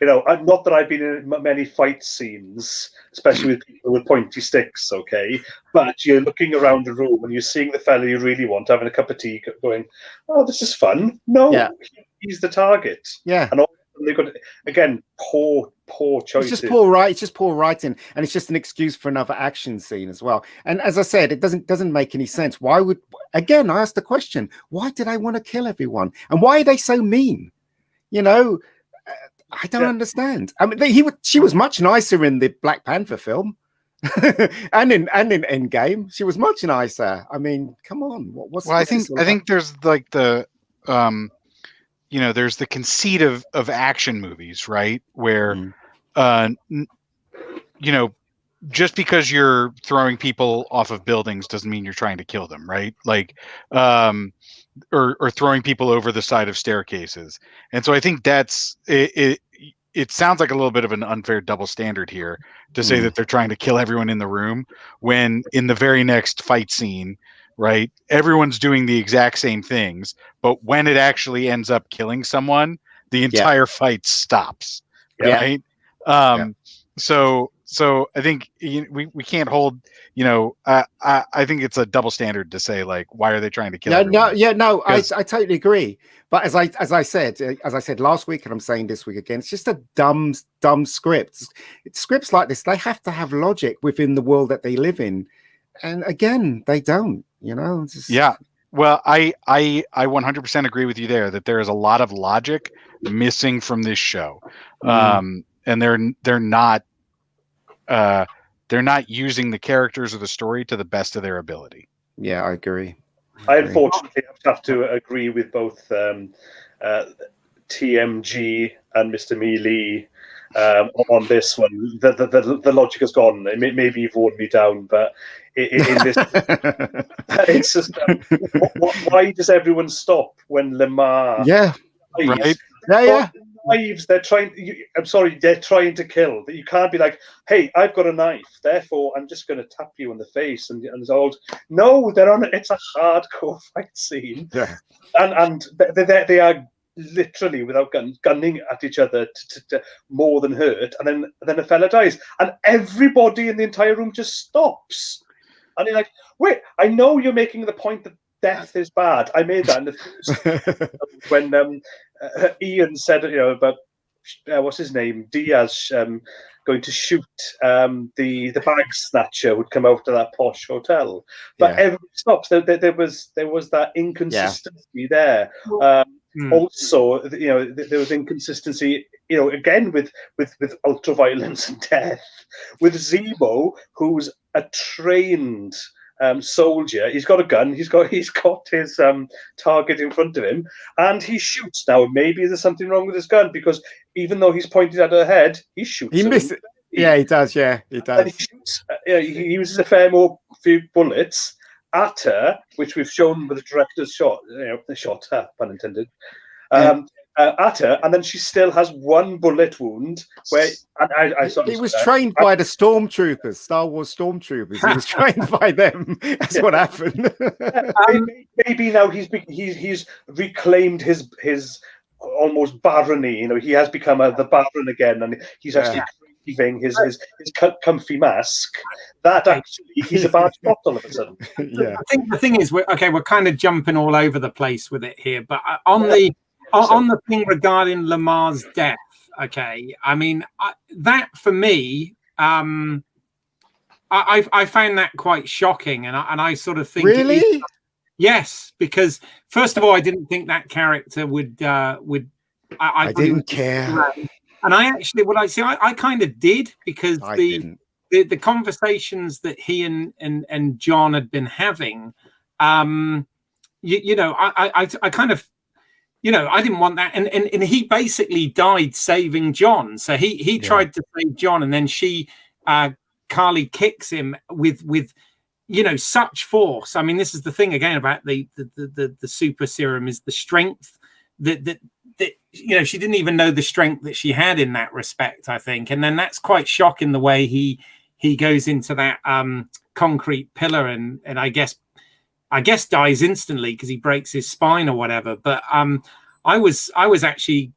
Speaker 5: know, not that I've been in many fight scenes, especially with people with pointy sticks. Okay, but you're looking around the room and you're seeing the fella you really want having a cup of tea, going, "Oh, this is fun." No, he's the target.
Speaker 2: Yeah,
Speaker 5: and they've got again poor choices.
Speaker 2: It's just poor writing. It's just poor writing, and it's just an excuse for another action scene as well. And as I said, it doesn't make any sense. Why would I asked the question? Why did I want to kill everyone? And why are they so mean? You know, I don't understand. I mean, she was much nicer in the Black Panther film, and in Endgame, she was much nicer. I mean, come on.
Speaker 3: I think there's like the you know, there's the conceit of action movies, right? Where, you know, just because you're throwing people off of buildings doesn't mean you're trying to kill them, right? Like, or throwing people over the side of staircases. And so I think that's it. It sounds like a little bit of an unfair double standard here to say that they're trying to kill everyone in the room when in the very next fight scene, right, everyone's doing the exact same things, but when it actually ends up killing someone, the entire fight stops, right? So I think we can't hold, you know, I think it's a double standard to say, like, why are they trying to kill everyone?
Speaker 2: I totally agree. But as I said last week, and I'm saying this week again, it's just a dumb script. Scripts like this, they have to have logic within the world that they live in, and again, they don't. You know,
Speaker 3: Well, I 100% agree with you there that there is a lot of logic missing from this show, and they're not using the characters or the story to the best of their ability.
Speaker 2: Yeah, I agree.
Speaker 5: I unfortunately have to agree with both TMG and Mr. Mealy on this one. The logic has gone. Maybe you've worn me down, but in this, it's just why does everyone stop when Lamar?
Speaker 2: Yeah,
Speaker 5: right. Knives. They're trying. I'm sorry. They're trying to kill. You can't be like, "Hey, I've got a knife. Therefore, I'm just going to tap you in the face." And it's all. No, they're on. It's a hardcore fight scene.
Speaker 2: Yeah.
Speaker 5: And they are literally without gunning at each other to more than hurt. And then a fella dies, and everybody in the entire room just stops. And you're like, "Wait, I know you're making the point that death is bad." I made that in the first when Ian said, you know, about what's his name, Diaz, going to shoot the bag snatcher who'd come out of that posh hotel, but everybody stops. There was that inconsistency there. Also, you know, there was inconsistency, you know, again with ultra violence and death, with Zemo, who's a trained soldier. He's got a gun. He's got his target in front of him, and he shoots. Now, maybe there's something wrong with his gun, because even though he's pointed at her head, he shoots.
Speaker 2: He missed it. Yeah, he does. Yeah, he does.
Speaker 5: And he shoots. He uses a few bullets at her, which we've shown with the director's shot. You know, the shot, pun intended. At her, and then she still has one bullet wound. Where
Speaker 2: he was trained by the stormtroopers, Star Wars stormtroopers. He was trained by them. That's what happened.
Speaker 5: Maybe now he's reclaimed his almost barony. You know, he has become the Baron again, and he's actually leaving his comfy mask. That actually he's a bad spot all of a sudden.
Speaker 2: Yeah,
Speaker 1: I think the thing is, we're kind of jumping all over the place with it here, but on the On the thing regarding Lamar's death, okay, I mean, that for me, I found that quite shocking, and I sort of think
Speaker 2: Really?
Speaker 1: Yes, because first of all, I didn't think that character would. I
Speaker 2: didn't care,
Speaker 1: and I actually, I kind of did, because
Speaker 2: didn't.
Speaker 1: the conversations that he and John had been having, you know, I kind of, you know, I didn't want that, and he basically died saving John. So he tried to save John, and then Carly kicks him with you know, such force. I mean, this is the thing again about the super serum, is the strength that you know, she didn't even know the strength that she had in that respect, I think. And then that's quite shocking, the way he goes into that concrete pillar and I guess dies instantly because he breaks his spine or whatever. But I was actually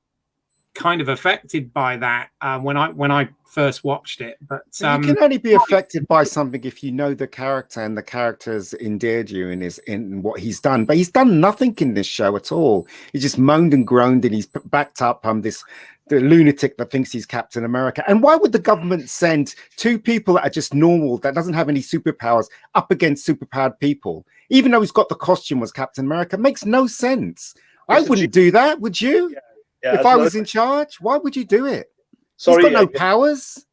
Speaker 1: kind of affected by that when I first watched it. But
Speaker 2: you can only be affected by something if you know the character and the character's endeared you in what he's done. But he's done nothing in this show at all. He just moaned and groaned, and he's backed up the lunatic that thinks he's Captain America. And why would the government send two people that are just normal, that doesn't have any superpowers, up against superpowered people, even though he's got the costume as Captain America? It makes no sense. I wouldn't do that, would you?
Speaker 5: Yeah,
Speaker 2: if I was in charge, why would you do it?
Speaker 5: Sorry,
Speaker 2: he's got no powers.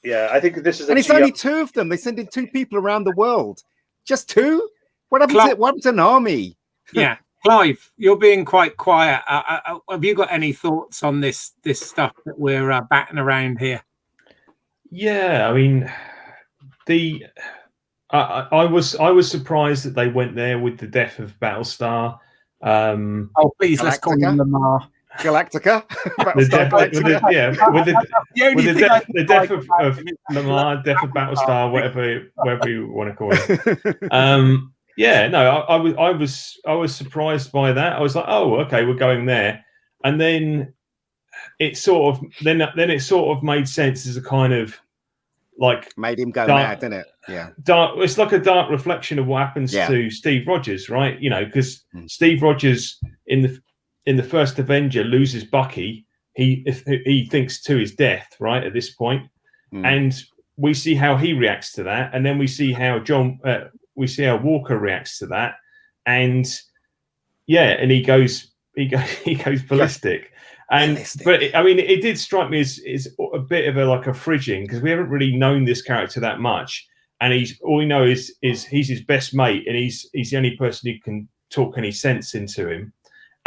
Speaker 5: Yeah, I think this is.
Speaker 2: And it's only two of them. They send in two people around the world. Just two? What happens to an army?
Speaker 1: Yeah, Clive, you're being quite quiet. Have you got any thoughts on this stuff that we're batting around here?
Speaker 4: Yeah, I mean, I was surprised that they went there with the death of Battlestar.
Speaker 1: Oh, please, let's call him Lamar.
Speaker 2: Galactica.
Speaker 4: With the death of Lamar, death of Battlestar, whatever you want to call it. Yeah, no, I was surprised by that. I was like, oh, okay, we're going there, and then it sort of made sense as a kind of like
Speaker 2: made him go mad, didn't it? Yeah,
Speaker 4: dark. It's like a dark reflection of what happens to Steve Rogers, right? You know, because Steve Rogers in the first Avenger loses Bucky. He thinks to his death, right, at this point. And we see how he reacts to that, and then we see how Walker reacts to that, and and he goes ballistic. But I mean, it did strike me as a bit of a fridging, because we haven't really known this character that much, and all we know is he's his best mate, and he's the only person who can talk any sense into him.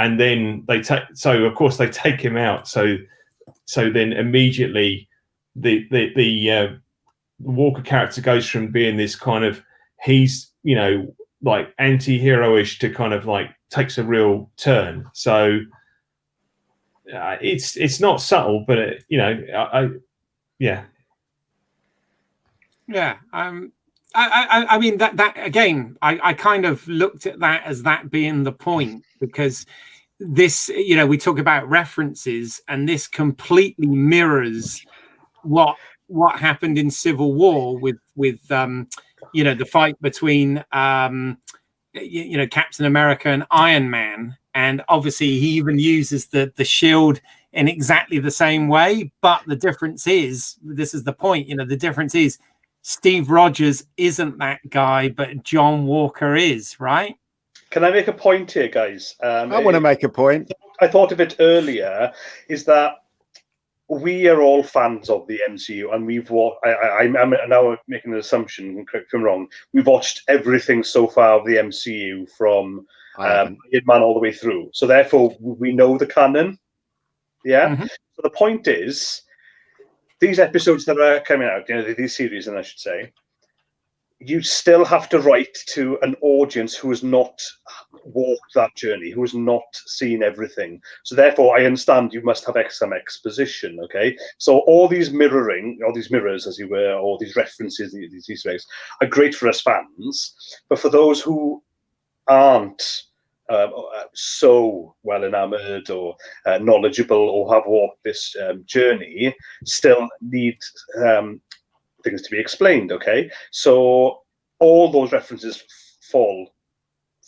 Speaker 4: And then of course they take him out. So then immediately the Walker character goes from being this kind of, he's, you know, like anti-hero-ish, to kind of like takes a real turn. So it's not subtle, but you know, yeah.
Speaker 1: I mean, that again, I kind of looked at that as that being the point, because this, you know, we talk about references, and this completely mirrors what happened in Civil War with you know, the fight between you know, Captain America and Iron Man, and obviously he even uses the shield in exactly the same way. But the difference is, this is the point, you know, the difference is Steve Rogers isn't that guy, but John Walker is, right?
Speaker 5: Can I make a point here, guys?
Speaker 2: I want to make a point.
Speaker 5: I thought of it earlier, is that we are all fans of the MCU, and we've watched, I'm now making an assumption, correct me if I'm wrong, we've watched everything so far of the MCU from Iron Man all the way through. So therefore, we know the canon. Yeah? So the point is, these episodes that are coming out, you know, these series, and I should say, you still have to write to an audience who has not walked that journey, who has not seen everything. So therefore, I understand you must have some exposition, okay? So all these mirrors, as you were, or these references, these Easter eggs, are great for us fans. But for those who aren't so well enamored or knowledgeable, or have walked this journey, still need things to be explained, okay? So all those references fall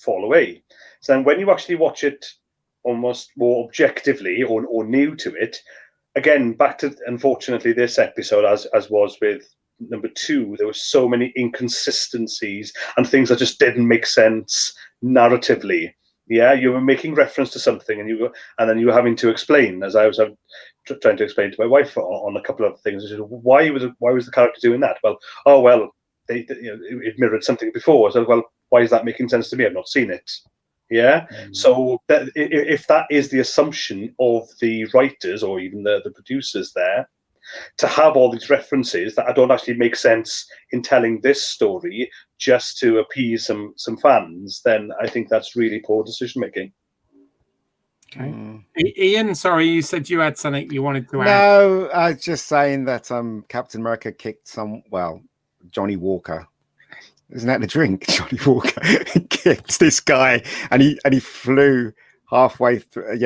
Speaker 5: away. So then when you actually watch it almost more objectively or new to it. Again, back to, unfortunately, this episode, as was with number 2, there were so many inconsistencies and things that just didn't make sense narratively. Yeah, you were making reference to something, and then you were having to explain, as I was trying to explain to my wife on a couple of things. Why was the character doing that? Well, it mirrored something before. So, well, why is that making sense to me? I've not seen it. Yeah. So if that is the assumption of the writers or even the producers there, to have all these references that don't actually make sense in telling this story just to appease some fans, then I think that's really poor decision making.
Speaker 1: Okay. Ian, sorry, you said you had something you wanted to add.
Speaker 2: No, I was just saying that Captain America kicked Johnny Walker. Isn't that the drink? Johnny Walker kicked this guy, and he flew halfway through,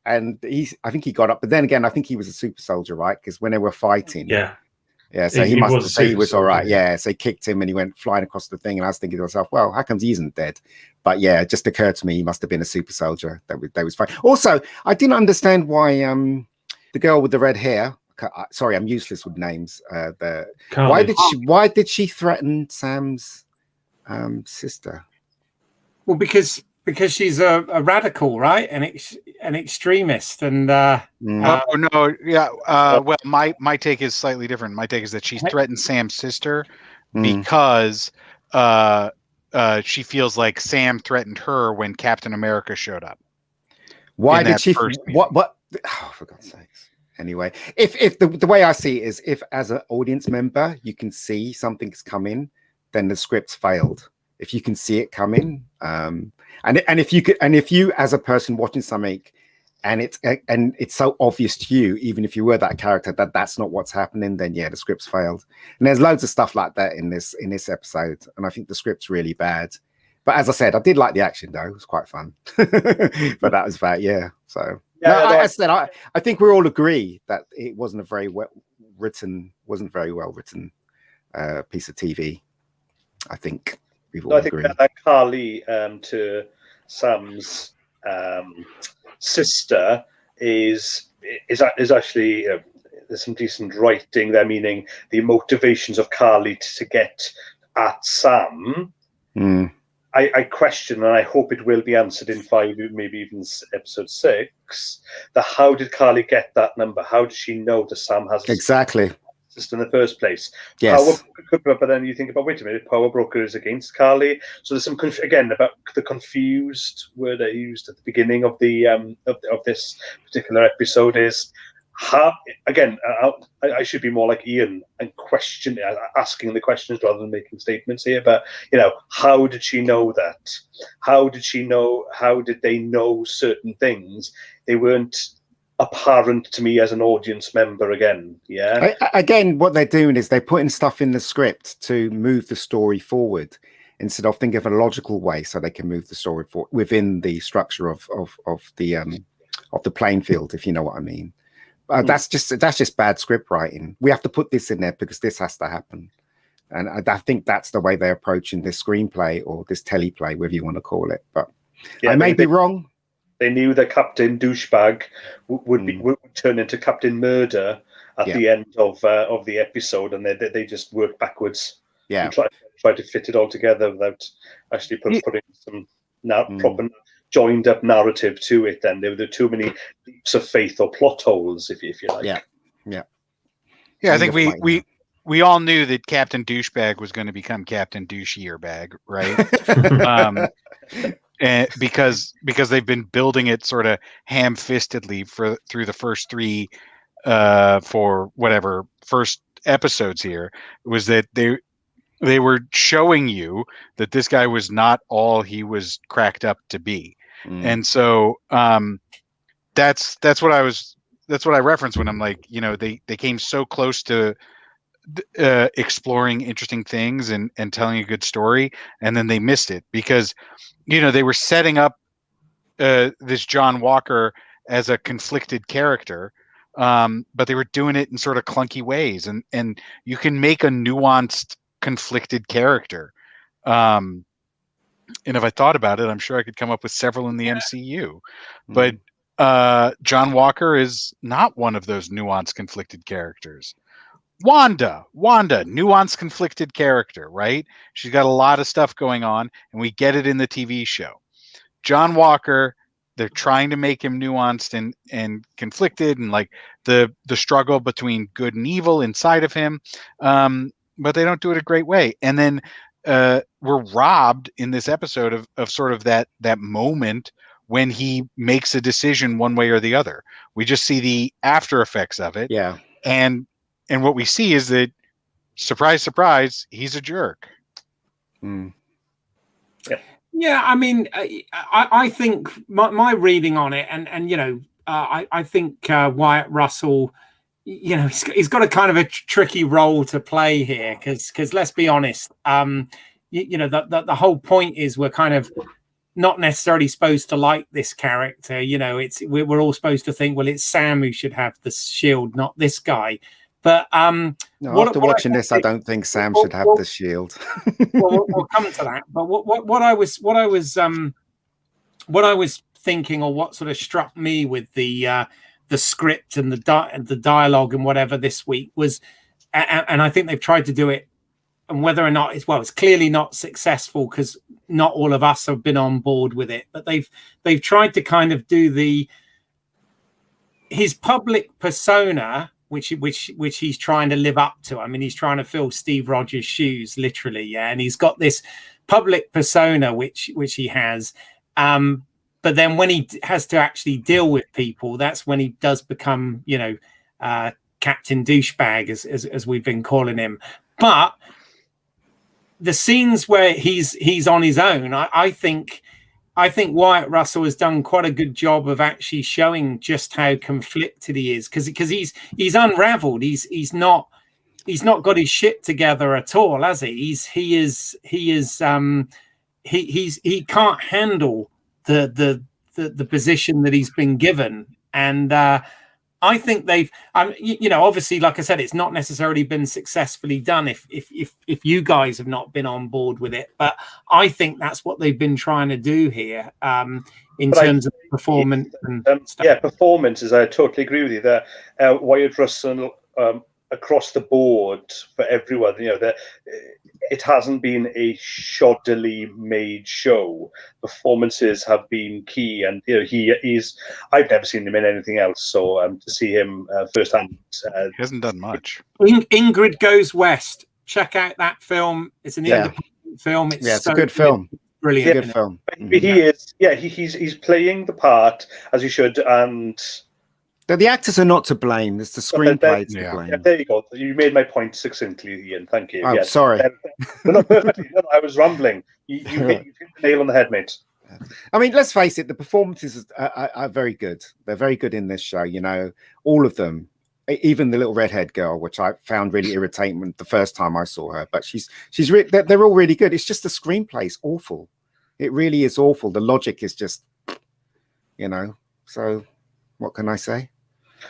Speaker 2: and I think he got up, but then again, I think he was a super soldier, right? Because when they were fighting, so he must have said he was all right. Yeah, so he kicked him, and he went flying across the thing, and I was thinking to myself, well, how comes he isn't dead? But yeah, it just occurred to me he must have been a super soldier that was fine. Also, I didn't understand why the girl with the red hair. Sorry, I'm useless with names. Why did she threaten Sam's sister?
Speaker 1: Well, because she's a radical, right? An extremist, and
Speaker 3: well, my take is slightly different. My take is that she threatened Sam's sister because she feels like Sam threatened her when Captain America showed up.
Speaker 2: Why did she? What? Oh, for God's sakes! Anyway, if the way I see it is, if as an audience member you can see something's coming, then the script's failed. If you can see it coming, and if you as a person watching something, and it's so obvious to you, even if you were that character, that's not what's happening, then yeah, the script's failed. And there's loads of stuff like that in this episode, and I think the script's really bad. But as I said, I did like the action though; it was quite fun. But that was about So. Yeah, I think we all agree that it wasn't a very well written piece of TV. I think we've all agreed.
Speaker 5: I think that Carly to Sam's sister is actually there's some decent writing there, meaning the motivations of Carly to get at Sam. I question, and I hope it will be answered in 5, maybe even episode 6, how did Carly get that number? How does she know that Sam has
Speaker 2: exactly
Speaker 5: sister in the first place?
Speaker 2: Yes.
Speaker 5: But then you think about, wait a minute, Power Broker is against Carly. So there's some again about the confused word I used at the beginning of the of this particular episode is. I should be more like Ian and asking the questions rather than making statements here. But how did she know that? How did they know certain things? They weren't apparent to me as an audience member. Again,
Speaker 2: what they're doing is they're putting stuff in the script to move the story forward instead of thinking of a logical way, so they can move the story forward within the structure of the playing field, if you know what I mean. That's just bad script writing. We have to put this in there because this has to happen, and I think that's the way they're approaching this screenplay or this teleplay, whatever you want to call it. But I may be wrong.
Speaker 5: They knew that Captain Douchebag would turn into Captain Murder at the end of the episode, and they just worked backwards.
Speaker 2: Yeah,
Speaker 5: and try to fit it all together without actually putting some proper joined up narrative to it. Then there were too many leaps of faith or plot holes, if you like.
Speaker 2: Yeah.
Speaker 3: I think we all knew that Captain Douchebag was going to become Captain Douche-Earbag, right? And because they've been building it sort of ham-fistedly through the first 3 first episodes here, was that they were showing you that this guy was not all he was cracked up to be. And so that's what I referenced when I'm like, they came so close to exploring interesting things and telling a good story, and then they missed it because they were setting up this John Walker as a conflicted character, but they were doing it in sort of clunky ways, and you can make a nuanced conflicted character And if I thought about it, I'm sure I could come up with several in the MCU. But John Walker is not one of those nuanced, conflicted characters. Wanda, nuanced, conflicted character, right? She's got a lot of stuff going on, and we get it in the TV show. John Walker, they're trying to make him nuanced and conflicted, and like the struggle between good and evil inside of him, but they don't do it a great way. And then we're robbed in this episode of sort of that moment when he makes a decision one way or the other. We just see the after effects of it.
Speaker 2: Yeah.
Speaker 3: And what we see is that, surprise, surprise, he's a jerk.
Speaker 1: Yeah, I mean, I think my reading on it, and you know, I think Wyatt Russell, you know, he's got a kind of a tricky role to play here, because let's be honest, you know, the whole point is we're kind of not necessarily supposed to like this character. You know, we're all supposed to think, well, it's Sam who should have the shield, not this guy. But
Speaker 2: after watching this, I don't think Sam should have the shield.
Speaker 1: we'll come to that. But what I was thinking, or what sort of struck me with the script and the dialogue and whatever this week was, and I think they've tried to do it, and whether or not it's clearly not successful because not all of us have been on board with it. But they've tried to kind of do his public persona, which he's trying to live up to. I mean, he's trying to fill Steve Rogers' shoes, literally, yeah. And he's got this public persona, which he has. But then when he has to actually deal with people, that's when he does become, you know, Captain Douchebag, as we've been calling him. But the scenes where he's on his own, I think Wyatt Russell has done quite a good job of actually showing just how conflicted he is, because he's unraveled. He's not got his shit together at all, has he? He can't handle the position that he's been given, and I think they've, you know, obviously, like I said, it's not necessarily been successfully done if you guys have not been on board with it. But I think that's what they've been trying to do here in terms of performance.
Speaker 5: Performances. I totally agree with you there. Wyatt Russell, across the board for everyone, you know, it hasn't been a shoddily made show. Performances have been key, and you know, I've never seen him in anything else, so to see him firsthand,
Speaker 3: he hasn't done much.
Speaker 1: Ingrid Goes West. Check out that film. It's an independent film.
Speaker 2: It's a good film.
Speaker 1: Brilliant.
Speaker 2: Good film.
Speaker 5: He is. Yeah, he's playing the part as he should, and.
Speaker 2: The actors are not to blame. It's the screenplay to blame.
Speaker 5: Yeah, there you go. You made my point succinctly, Ian. Thank you.
Speaker 2: Oh, sorry.
Speaker 5: No, perfectly. No, I was rambling. You hit the nail on the head, mate.
Speaker 2: I mean, let's face it. The performances are very good. They're very good in this show. You know, all of them. Even the little redhead girl, which I found really irritating the first time I saw her. But they're all really good. It's just the screenplay's awful. It really is awful. The logic is just, you know. So, what can I say?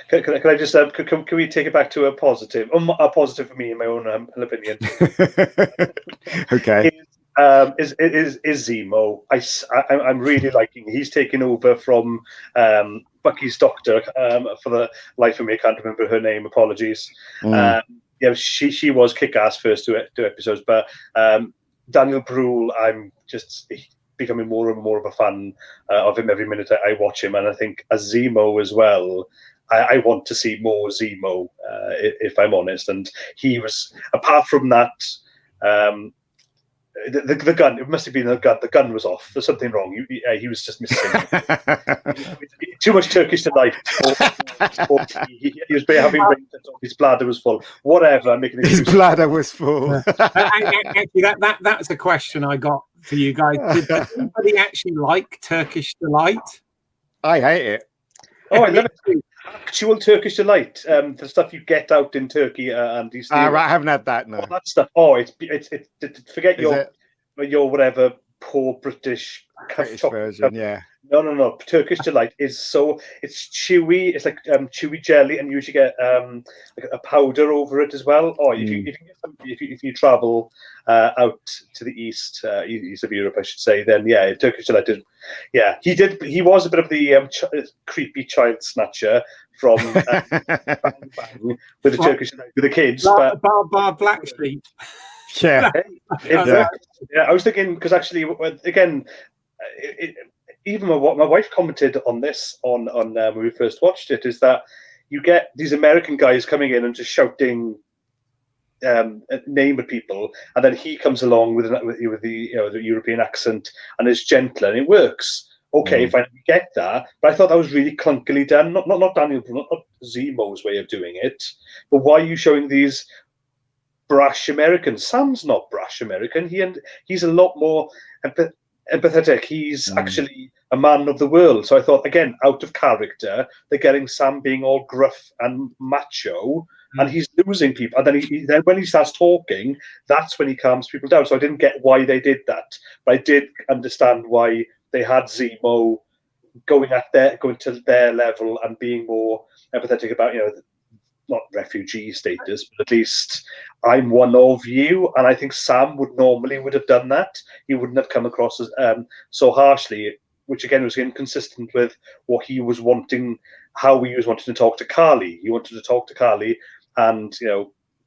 Speaker 5: Can I just can we take it back to a positive? A positive for me, in my own opinion.
Speaker 2: Okay.
Speaker 5: Is Zemo? I'm really liking. He's taken over from Bucky's doctor. For the life of me, I can't remember her name. Apologies. Yeah, she was kick-ass first two episodes, but Daniel Bruhl, I'm just becoming more and more of a fan of him every minute I watch him, and I think as Zemo as well. I want to see more Zemo, if I'm honest. And he was, apart from that, the gun. It must have been the gun. The gun was off. There's something wrong. He was just missing. Too much Turkish delight. He was having his bladder was full. Whatever.
Speaker 2: His bladder was full.
Speaker 1: Actually, that's a question I got for you guys. Did anybody actually like Turkish delight?
Speaker 2: I hate it.
Speaker 5: Oh, I love it. Actual Turkish delight, the stuff you get out in Turkey and these.
Speaker 2: Right, I haven't had that. No,
Speaker 5: all that stuff. Oh, it's forget your whatever poor British
Speaker 2: version. Yeah,
Speaker 5: No. Turkish delight is it's chewy. It's like chewy jelly, and you usually get like a powder over it as well. Or if you travel out to the east of Europe, I should say, then yeah, Turkish delight did. Yeah, he did. He was a bit of the creepy child snatcher from Bang Bang with the Turkish delight with the kids, but
Speaker 1: Bar Black Sheep.
Speaker 2: Yeah.
Speaker 5: it worked. Yeah, I was thinking because actually, again. Even my wife commented on this on when we first watched it, is that you get these American guys coming in and just shouting a name at people, and then he comes along with the European accent and is gentler, and it works. Okay, fine, we get that, but I thought that was really clunkily done. Not Daniel, not Zemo's way of doing it, but why are you showing these brash Americans? Sam's not brash American. He's a lot more empathetic. He's actually a man of the world. So I thought, again, out of character, they're getting Sam being all gruff and macho, and he's losing people. And then then when he starts talking, that's when he calms people down. So I didn't get why they did that, but I did understand why they had Zemo going to their level and being more empathetic about, not refugee status, but at least I'm one of you. And I think Sam would have done that. He wouldn't have come across as so harshly, which again was inconsistent with what he was wanting, how he was wanting to talk to Carly. He wanted to talk to Carly and,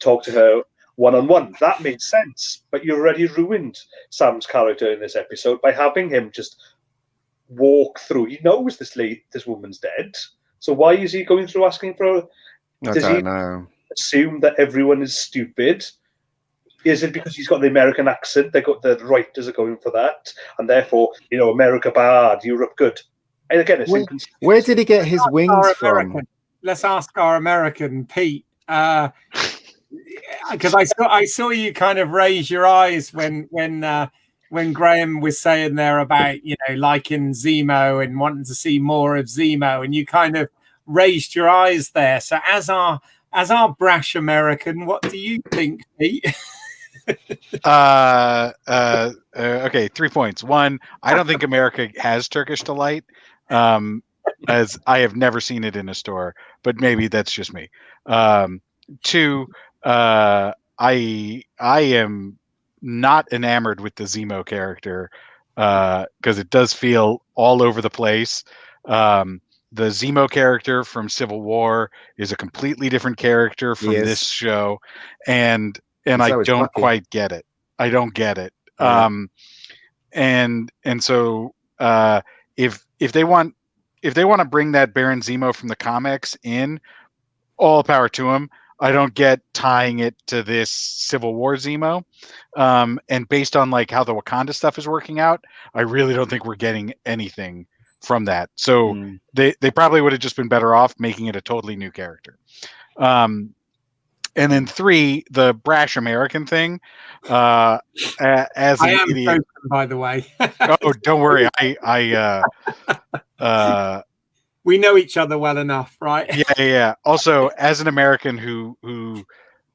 Speaker 5: talk to her one-on-one. That made sense, but you already ruined Sam's character in this episode by having him just walk through. He knows this woman's dead. So why is he going through asking for her? Does he assume that everyone is stupid? Is it because he's got the American accent? The writers are going for that, and therefore, America bad, Europe good. And again, it's inconsistent.
Speaker 2: Where did he get his wings from?
Speaker 1: Let's ask our American Pete, because I saw you kind of raise your eyes when Graham was saying there about liking Zemo and wanting to see more of Zemo, and you kind of raised your eyes there. So as our brash American, what do you think, Pete?
Speaker 3: Okay, 3 points. One, I don't think America has Turkish delight, as I have never seen it in a store, but maybe that's just me. Two, I am not enamored with the Zemo character because it does feel all over the place. The Zemo character from Civil War is a completely different character from this show, and I don't quite get it. I don't get it.
Speaker 2: Yeah.
Speaker 3: And so if they want to bring that Baron Zemo from the comics in, all power to him. I don't get tying it to this Civil War Zemo. And based on how the Wakanda stuff is working out, I really don't think we're getting anything from that. So they probably would have just been better off making it a totally new character. And then 3, the brash American thing. As an idiot,
Speaker 1: broken, by the way.
Speaker 3: Oh, don't worry.
Speaker 1: We know each other well enough, right?
Speaker 3: Yeah. Also, as an American who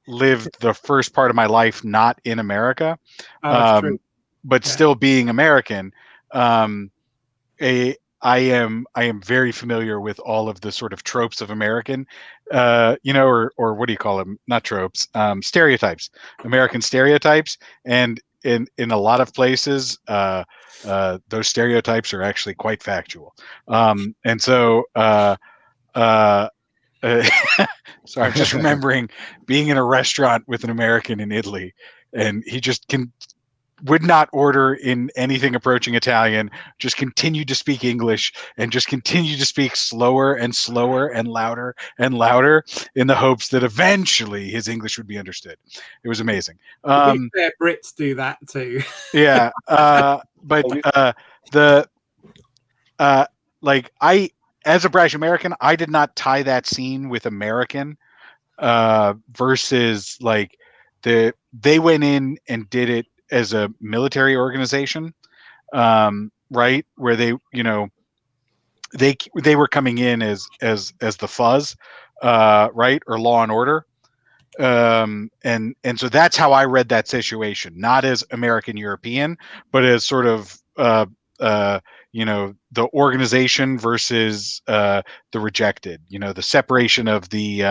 Speaker 3: lived the first part of my life not in America, but still being American, I am very familiar with all of the sort of tropes of American, or what do you call them? Not tropes, stereotypes, American stereotypes. And in a lot of places, those stereotypes are actually quite factual. And so, sorry, I'm just remembering being in a restaurant with an American in Italy, and he just would not order in anything approaching Italian, just continued to speak English and just continued to speak slower and slower and louder in the hopes that eventually his English would be understood. It was amazing.
Speaker 1: Brits do that too.
Speaker 3: Yeah. But I, as a brash American, I did not tie that scene with American versus they went in and did it as a military organization, right? Where they were coming in as the Fuzz, right, or Law and Order, and so that's how I read that situation, not as American European, but as sort of you know, the organization versus the rejected. You know, the separation of the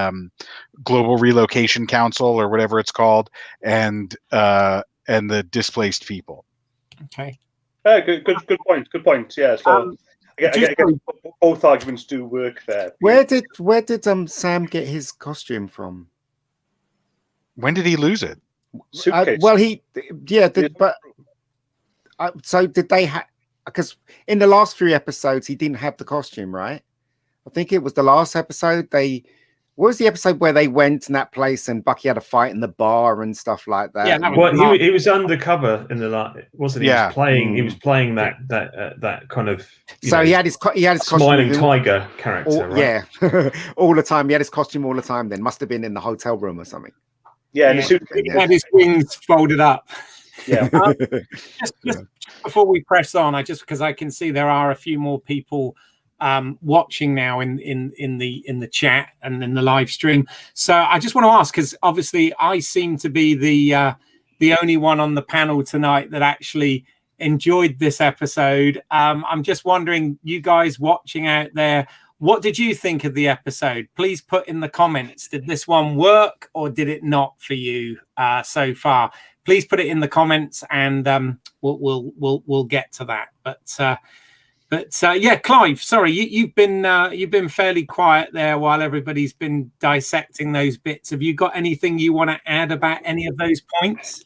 Speaker 3: Global Relocation Council or whatever it's called, and the displaced people.
Speaker 1: Okay.
Speaker 5: Good point. Good point. Yeah. So I guess both arguments do work there.
Speaker 2: Where did Sam get his costume from?
Speaker 3: When did he lose it?
Speaker 5: Suitcase.
Speaker 2: Well, so did they have? Because in the last 3 episodes, he didn't have the costume, right? I think it was the last episode. What was the episode where they went in that place and Bucky had a fight in the bar and stuff like that?
Speaker 1: Yeah,
Speaker 4: well, he was undercover in the last, wasn't he?
Speaker 3: Yeah.
Speaker 4: He was playing that kind of.
Speaker 2: So he had his
Speaker 4: smiling
Speaker 2: costume
Speaker 4: tiger character, right?
Speaker 2: Yeah, all the time. He had his costume all the time. Then must have been in the hotel room or something.
Speaker 5: Yeah, and
Speaker 1: he had his wings folded up.
Speaker 5: Yeah.
Speaker 1: Just before we press on, because I can see there are a few more people watching now in the chat and in the live stream. So I just want to ask, because obviously I seem to be the only one on the panel tonight that actually enjoyed this episode. I'm just wondering, you guys watching out there, what did you think of the episode? Please put in the comments. Did this one work or did it not for you so far? Please put it in the comments, and we'll get to that. But yeah, Clive, sorry, you've been fairly quiet there while everybody's been dissecting those bits. Have you got anything you want to add about any of those points?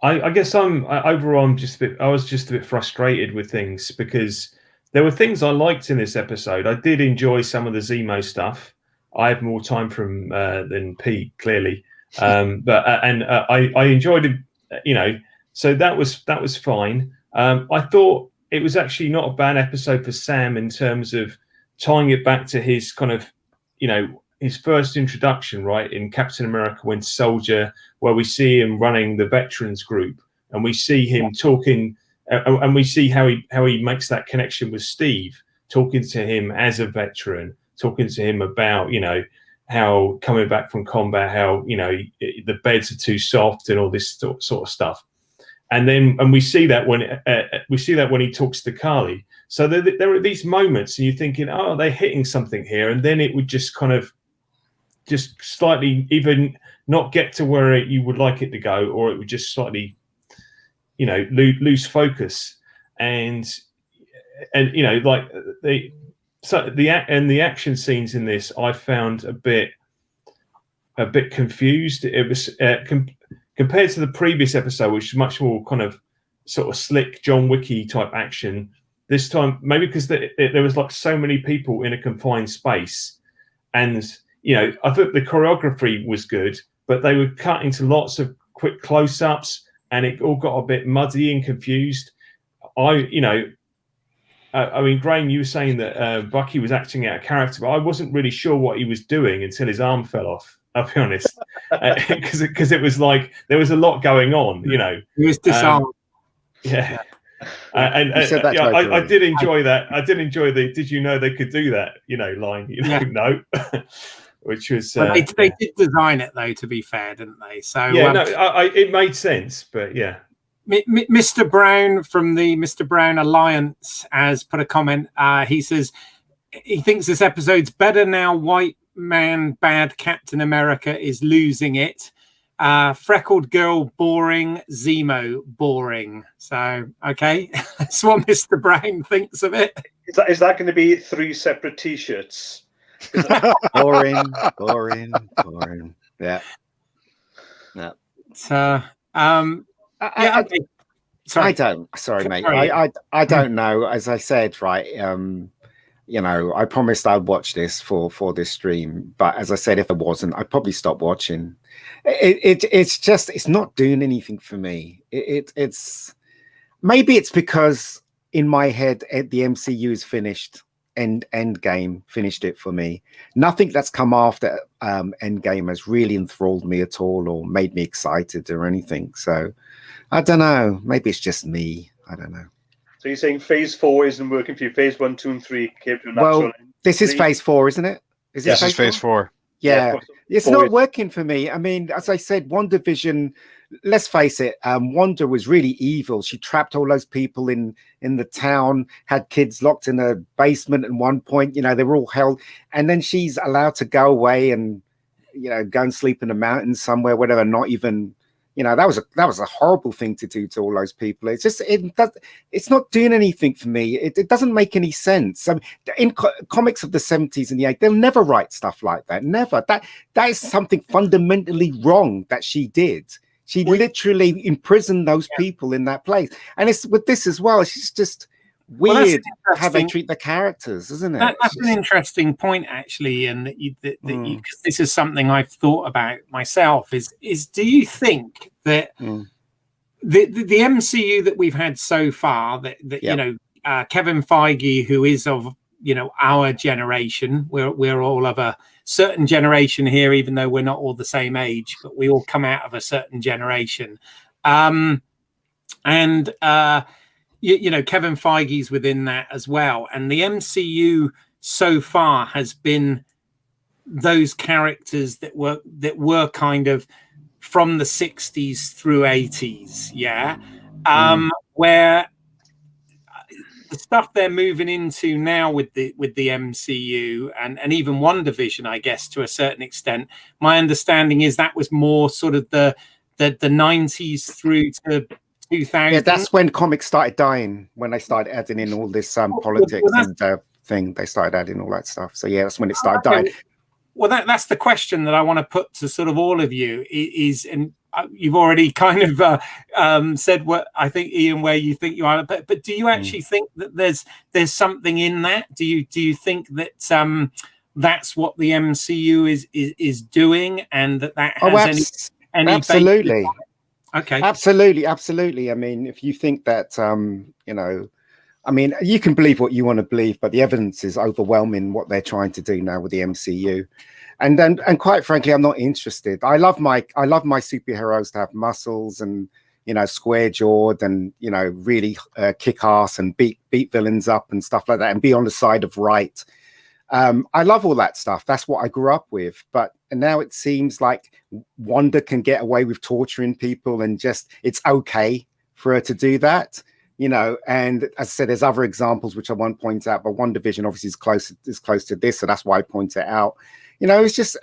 Speaker 4: I guess I was just a bit frustrated with things, because there were things I liked in this episode. I did enjoy some of the Zemo stuff. I have more time from than Pete, clearly, but I enjoyed it. You know, so that was fine. I thought it was actually not a bad episode for Sam in terms of tying it back to his kind of, you know, his first introduction, right, in Captain America Winter Soldier, where we see him running the veterans group, and we see him talking, and we see how he makes that connection with Steve, talking to him as a veteran, talking to him about, you know, how coming back from combat, how, you know, the beds are too soft and all this sort of stuff. And we see that when he talks to Carly. So there are these moments, and you're thinking, oh, they're hitting something here, and then it would just kind of just slightly even not get to where you would like it to go, or it would just slightly, you know, lose focus. And you know, like the action scenes in this, I found a bit confused. It was compared to the previous episode, which is much more kind of sort of slick John Wicky type action. This time, maybe because there was like so many people in a confined space, and you know, I thought the choreography was good, but they were cut into lots of quick close-ups, and it all got a bit muddy and confused. I mean, Graham, you were saying that Bucky was acting out of character, but I wasn't really sure what he was doing until his arm fell off. I'll be honest, because it was like there was a lot going on. You know,
Speaker 1: He was disarmed.
Speaker 4: Yeah. I did enjoy that. I did enjoy the "Did you know they could do that?" You know, line. You know, no, which was.
Speaker 1: They did design it though, to be fair, didn't they? So
Speaker 4: yeah, no, it made sense, but yeah.
Speaker 1: Mr. Brown from the Mr. Brown Alliance has put a comment. He says he thinks this episode's better now. White man, bad Captain America is losing it. Freckled girl boring, Zemo boring. So okay, that's what Mr. Brown thinks of it.
Speaker 5: Is that going to be 3 separate T-shirts?
Speaker 2: boring. Yeah.
Speaker 1: So okay.
Speaker 2: I don't. Sorry, mate. I don't know. As I said, right. You know, I promised I'd watch this for this stream, but as I said, if I wasn't, I'd probably stop watching. It's not doing anything for me. It's maybe it's because in my head the MCU is finished. Endgame finished it for me. Nothing that's come after Endgame has really enthralled me at all or made me excited or anything. So I don't know. Maybe it's just me. I don't know.
Speaker 5: So you're saying Phase 4 isn't working for you? Phase 1, 2, and 3 came to a natural.
Speaker 2: Well, this is Phase 4, isn't it?
Speaker 3: This is Phase 4.
Speaker 2: Yeah, it's not working for me. I mean, as I said, WandaVision, let's face it, Wanda was really evil. She trapped all those people in the town, had kids locked in a basement at one point. You know, they were all held. And then she's allowed to go away and, you know, go and sleep in the mountains somewhere, whatever, not even... You know, that was a horrible thing to do to all those people. It's just it's not doing anything for me. It doesn't make any sense. I mean, in comics of the 70s and the 80s, they'll never write stuff like that. Never. That is something fundamentally wrong that she did. She literally imprisoned those people in that place. And it's with this as well. It's just weird how they treat the characters, isn't it?
Speaker 1: That's an interesting point, actually, and because this is something I've thought about myself. Is do you think that the MCU that we've had so far, that you know, Kevin Feige, who is of, you know, our generation, we're all of a certain generation here, even though we're not all the same age, but we all come out of a certain generation, you know, Kevin Feige's within that as well. And the MCU so far has been those characters that were kind of from the 60s through 80s. Yeah. Where the stuff they're moving into now with the MCU and even WandaVision, I guess, to a certain extent, my understanding is that was more sort of the 90s through to 2000.
Speaker 2: Yeah, that's when comics started dying, when they started adding in all this politics and thing. They started adding all that stuff. So yeah, that's when it started dying.
Speaker 1: Well, that's the question that I want to put to sort of all of you is, and you've already kind of said what I think, Ian, where you think you are, but do you actually think that there's something in that? Do you think that that's what the MCU is doing, and that has any
Speaker 2: absolutely.
Speaker 1: Okay.
Speaker 2: Absolutely. I mean, if you think that, you know, I mean, you can believe what you want to believe, but the evidence is overwhelming what they're trying to do now with the MCU. And quite frankly, I'm not interested. I love my superheroes to have muscles and, you know, square jawed and, you know, really kick ass and beat villains up and stuff like that and be on the side of right. I love all that stuff. That's what I grew up with. But now it seems like Wanda can get away with torturing people and just it's okay for her to do that, you know. And as I said, there's other examples which I won't point out, but WandaVision obviously is close to this, so that's why I point it out. You know, it's just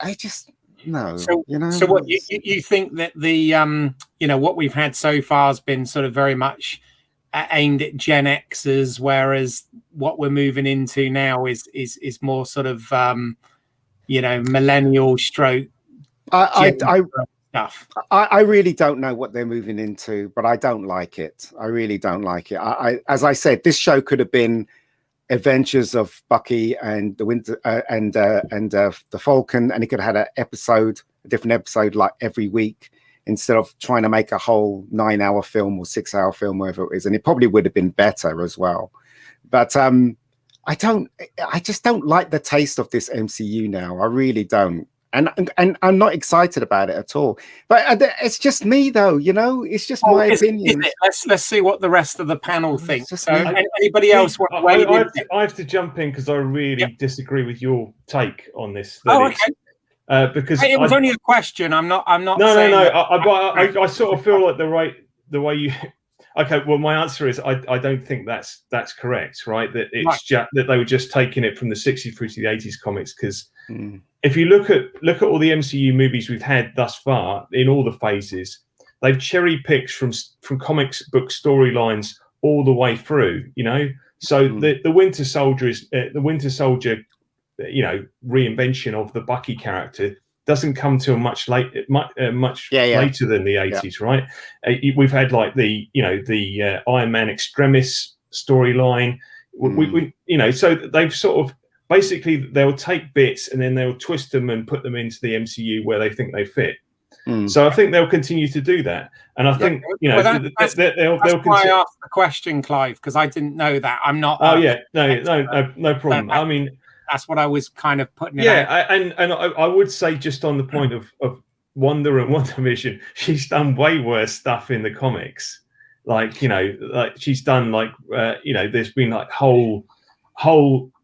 Speaker 2: no.
Speaker 1: So,
Speaker 2: you know.
Speaker 1: So what you think that the you know, what we've had so far has been sort of very much aimed at Gen Xers, whereas what we're moving into now is more sort of you know, millennial stroke stuff.
Speaker 2: I really don't know what they're moving into, but I don't like it. I really don't like it. As I said, this show could have been Adventures of Bucky and the Winter and the Falcon, and it could have had a different episode like every week, instead of trying to make a whole 9-hour film or 6-hour film, wherever it is. And it probably would have been better as well. But I just don't like the taste of this MCU now. I really don't. And I'm not excited about it at all. But it's just me, though, you know? It's just my opinion.
Speaker 1: Let's see what the rest of the panel thinks. So anybody else?
Speaker 4: I have to jump in because I really disagree with your take on this. Because
Speaker 1: it was only a question. I'm not.
Speaker 4: No. I sort of feel like the way you. Okay, well, my answer is I don't think that's correct, right? That it's just that they were just taking it from the 60s through to the 80s comics. Because if you look at all the MCU movies we've had thus far in all the phases, they've cherry picked from comics book storylines all the way through. You know, so the Winter Soldier is the Winter Soldier. You know, reinvention of the Bucky character doesn't come till much later than the 80s, right? We've had like the Iron Man Extremis storyline. We you know, so they've sort of basically they'll take bits and then they'll twist them and put them into the MCU where they think they fit. So I think they'll continue to do that, and I think you know
Speaker 1: that's why I asked the question, Clive, because I didn't know that. I'm not.
Speaker 4: No problem. I mean.
Speaker 1: That's what I was kind of putting.
Speaker 4: And I would say, just on the point of Wanda and WandaVision, she's done way worse stuff in the comics. Like, you know, like she's done like you know, there's been like whole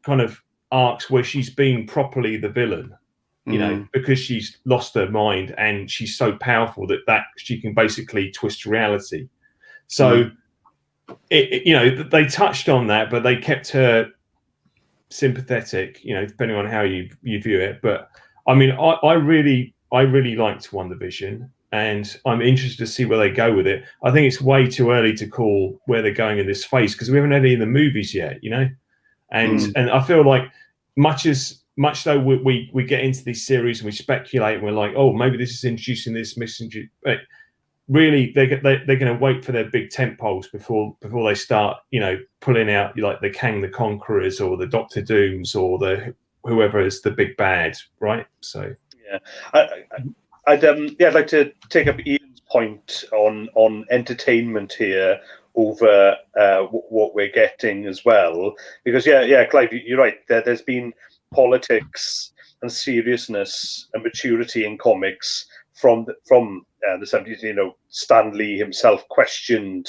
Speaker 4: kind of arcs where she's been properly the villain. you know, because she's lost her mind and she's so powerful that she can basically twist reality. So, you know, they touched on that, but they kept her sympathetic, you know, depending on how you view it. But I mean, I really liked WandaVision, and I'm interested to see where they go with it. I think it's way too early to call where they're going in this phase because we haven't had any of the movies yet, you know. And I feel like much though we get into these series and we speculate and we're like, oh, maybe this is introducing this messenger. But really, they're going to wait for their big tent poles before they start, you know, pulling out like the Kang the Conquerors or the Doctor Dooms or the whoever is the big bad, right? So
Speaker 5: yeah, I'd like to take up Ian's point on entertainment here over what we're getting as well, because Clive, you're right. There's been politics and seriousness and maturity in comics from the 70s. You know, Stan Lee himself questioned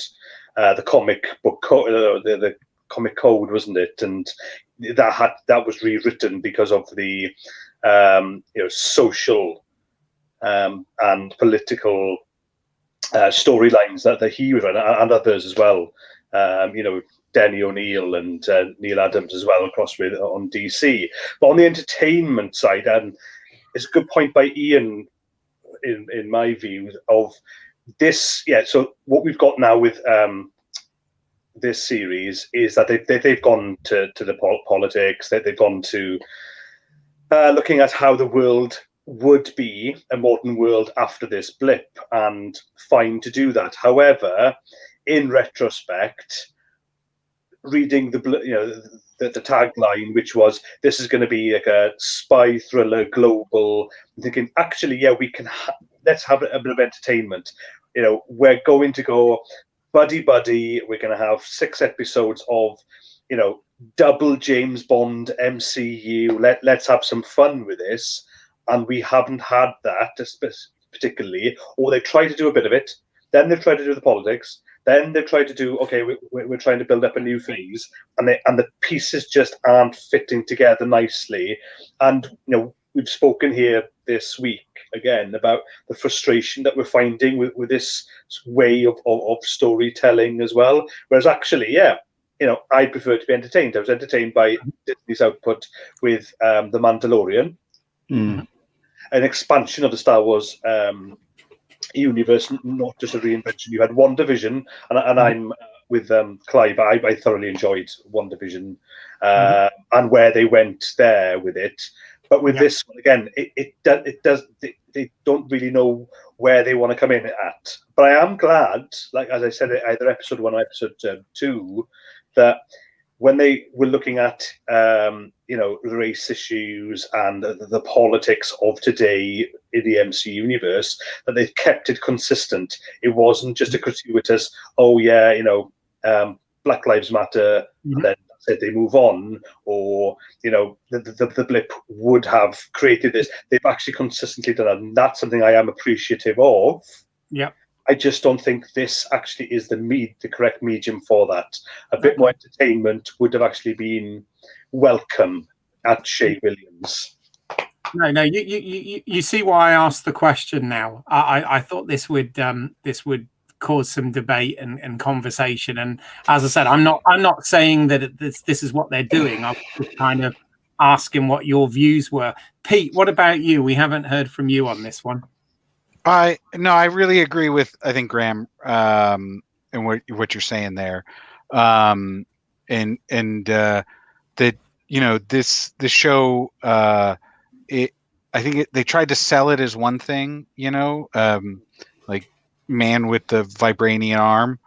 Speaker 5: the comic book the comic code, wasn't it? And that was rewritten because of the social and political storylines that he was running, and others as well. You know, Denny O'Neil and Neil Adams as well across with on DC. But on the entertainment side, it's a good point by Ian, in my view, of this. Yeah, so what we've got now with this series is that they've gone to the politics, that they've gone to looking at how the world would be, a modern world after this blip, and fine to do that. However, in retrospect, reading the tagline, which was this is going to be like a spy thriller global, I'm thinking actually, yeah, we can let's have a bit of entertainment. You know, we're going to go buddy. We're going to have 6 episodes of, you know, double James Bond MCU. Let's have some fun with this. And we haven't had that particularly, or they try to do a bit of it, then they've tried to do the politics, then they've tried to do, okay, we're trying to build up a new phase, and the pieces just aren't fitting together nicely. And, you know, we've spoken here this week again about the frustration that we're finding with this way of storytelling as well. Whereas actually, yeah, you know, I prefer to be entertained. I was entertained by Disney's output with The Mandalorian. An expansion of the Star Wars universe, not just a reinvention. You had WandaVision, and I'm with Clive. I thoroughly enjoyed WandaVision and where they went there with it. But with this one again, they don't really know where they want to come in at. But I am glad, like as I said, either episode 1 or episode 2, that when they were looking at you know, race issues and the politics of today in the MC universe, that they've kept it consistent. It wasn't just a gratuitous, oh yeah, you know, Black Lives Matter, and then that's it, they move on, or, you know, the blip would have created this. They've actually consistently done that, and that's something I am appreciative of.
Speaker 1: Yeah.
Speaker 5: I just don't think this actually is the correct medium for that. A bit more entertainment would have actually been welcome at Shea Williams.
Speaker 1: No, you see why I asked the question now. I thought this would cause some debate and conversation. And as I said, I'm not saying that this is what they're doing. I'm just kind of asking what your views were. Pete, what about you? We haven't heard from you on this one.
Speaker 3: I really agree with, I think, Graham, and what you're saying there, and that, you know, this show, they tried to sell it as one thing, you know, like man with the vibranium arm,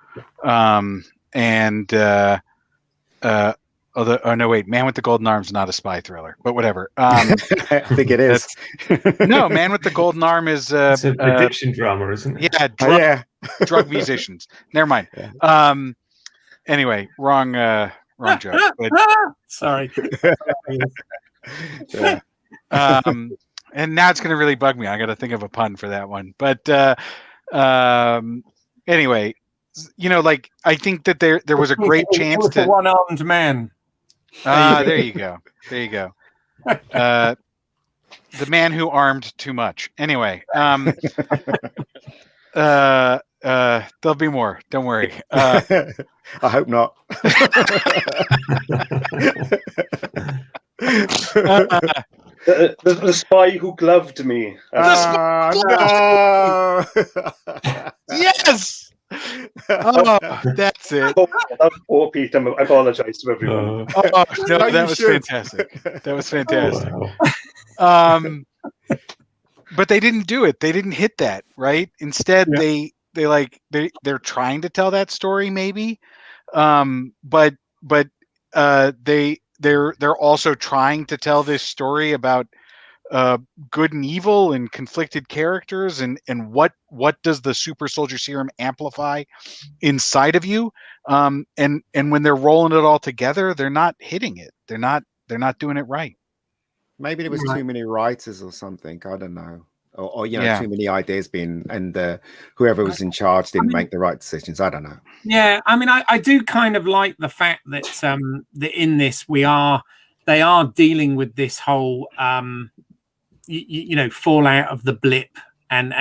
Speaker 3: Man with the Golden Arm is not a spy thriller, but whatever.
Speaker 2: I think it is.
Speaker 3: No, Man with the Golden Arm is
Speaker 4: it's an addiction drama, isn't it?
Speaker 3: Yeah, drug musicians. Never mind.
Speaker 2: Yeah.
Speaker 3: Anyway, wrong joke. But,
Speaker 1: sorry.
Speaker 2: Yeah.
Speaker 3: And now it's going to really bug me. I got to think of a pun for that one. But anyway, you know, like, I think that there was a great chance to
Speaker 1: one-armed man.
Speaker 3: There you go. The man who armed too much. Anyway, there'll be more. Don't worry.
Speaker 2: I hope not.
Speaker 5: The spy who gloved me.
Speaker 2: No.
Speaker 3: Yes. Oh, that's it.
Speaker 5: Poor Peter. I apologize to everyone.
Speaker 3: Oh, no,
Speaker 2: No,
Speaker 3: that
Speaker 2: you
Speaker 3: was
Speaker 2: should.
Speaker 3: fantastic. That was fantastic.
Speaker 4: Wow.
Speaker 3: But they didn't do it. They didn't hit that, right? Instead,
Speaker 1: Yeah.
Speaker 3: they're trying to tell that story, maybe. But they're also trying to tell this story about good and evil and conflicted characters and what does the super soldier serum amplify inside of you. And when they're rolling it all together, they're not hitting it. They're not doing it right.
Speaker 2: Maybe there was too many writers or something. I don't know. Or
Speaker 3: Yeah.
Speaker 2: too many ideas being, and whoever was in charge didn't make the right decisions. I don't know.
Speaker 1: Yeah, I mean, I do kind of like the fact that that in this they are dealing with this whole fallout of the blip and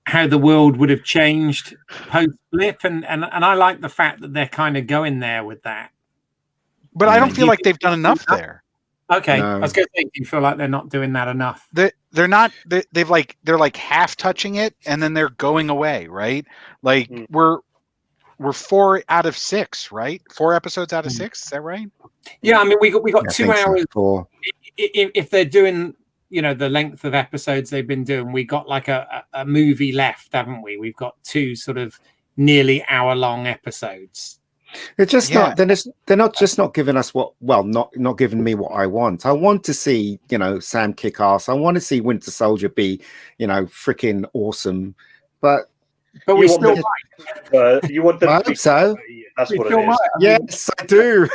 Speaker 1: how the world would have changed post blip, and I like the fact that they're kind of going there with that.
Speaker 3: But I don't feel like they've done enough there.
Speaker 1: Okay,
Speaker 2: No.
Speaker 1: I was going to say, do you feel like they're not doing that enough?
Speaker 3: They're not. They're like half touching it, and then they're going away. Right? Like we're 4 out of 6, right? 4 episodes out of 6. Is that right?
Speaker 1: Yeah, I mean, we got
Speaker 2: I
Speaker 1: 2
Speaker 2: think so.
Speaker 1: hours.
Speaker 2: 4.
Speaker 1: If they're doing, the length of episodes they've been doing, we got like a movie left, haven't we? We've got 2 sort of nearly hour-long episodes.
Speaker 2: They're just not. They're not just not giving us what. Well, not giving me what I want. I want to see Sam kick ass. I want to see Winter Soldier be freaking awesome. But
Speaker 1: we still
Speaker 5: you want them
Speaker 2: I
Speaker 5: to be
Speaker 2: hope so.
Speaker 5: That's
Speaker 1: We
Speaker 5: what
Speaker 1: still
Speaker 5: it is.
Speaker 1: might.
Speaker 2: Yes, I do.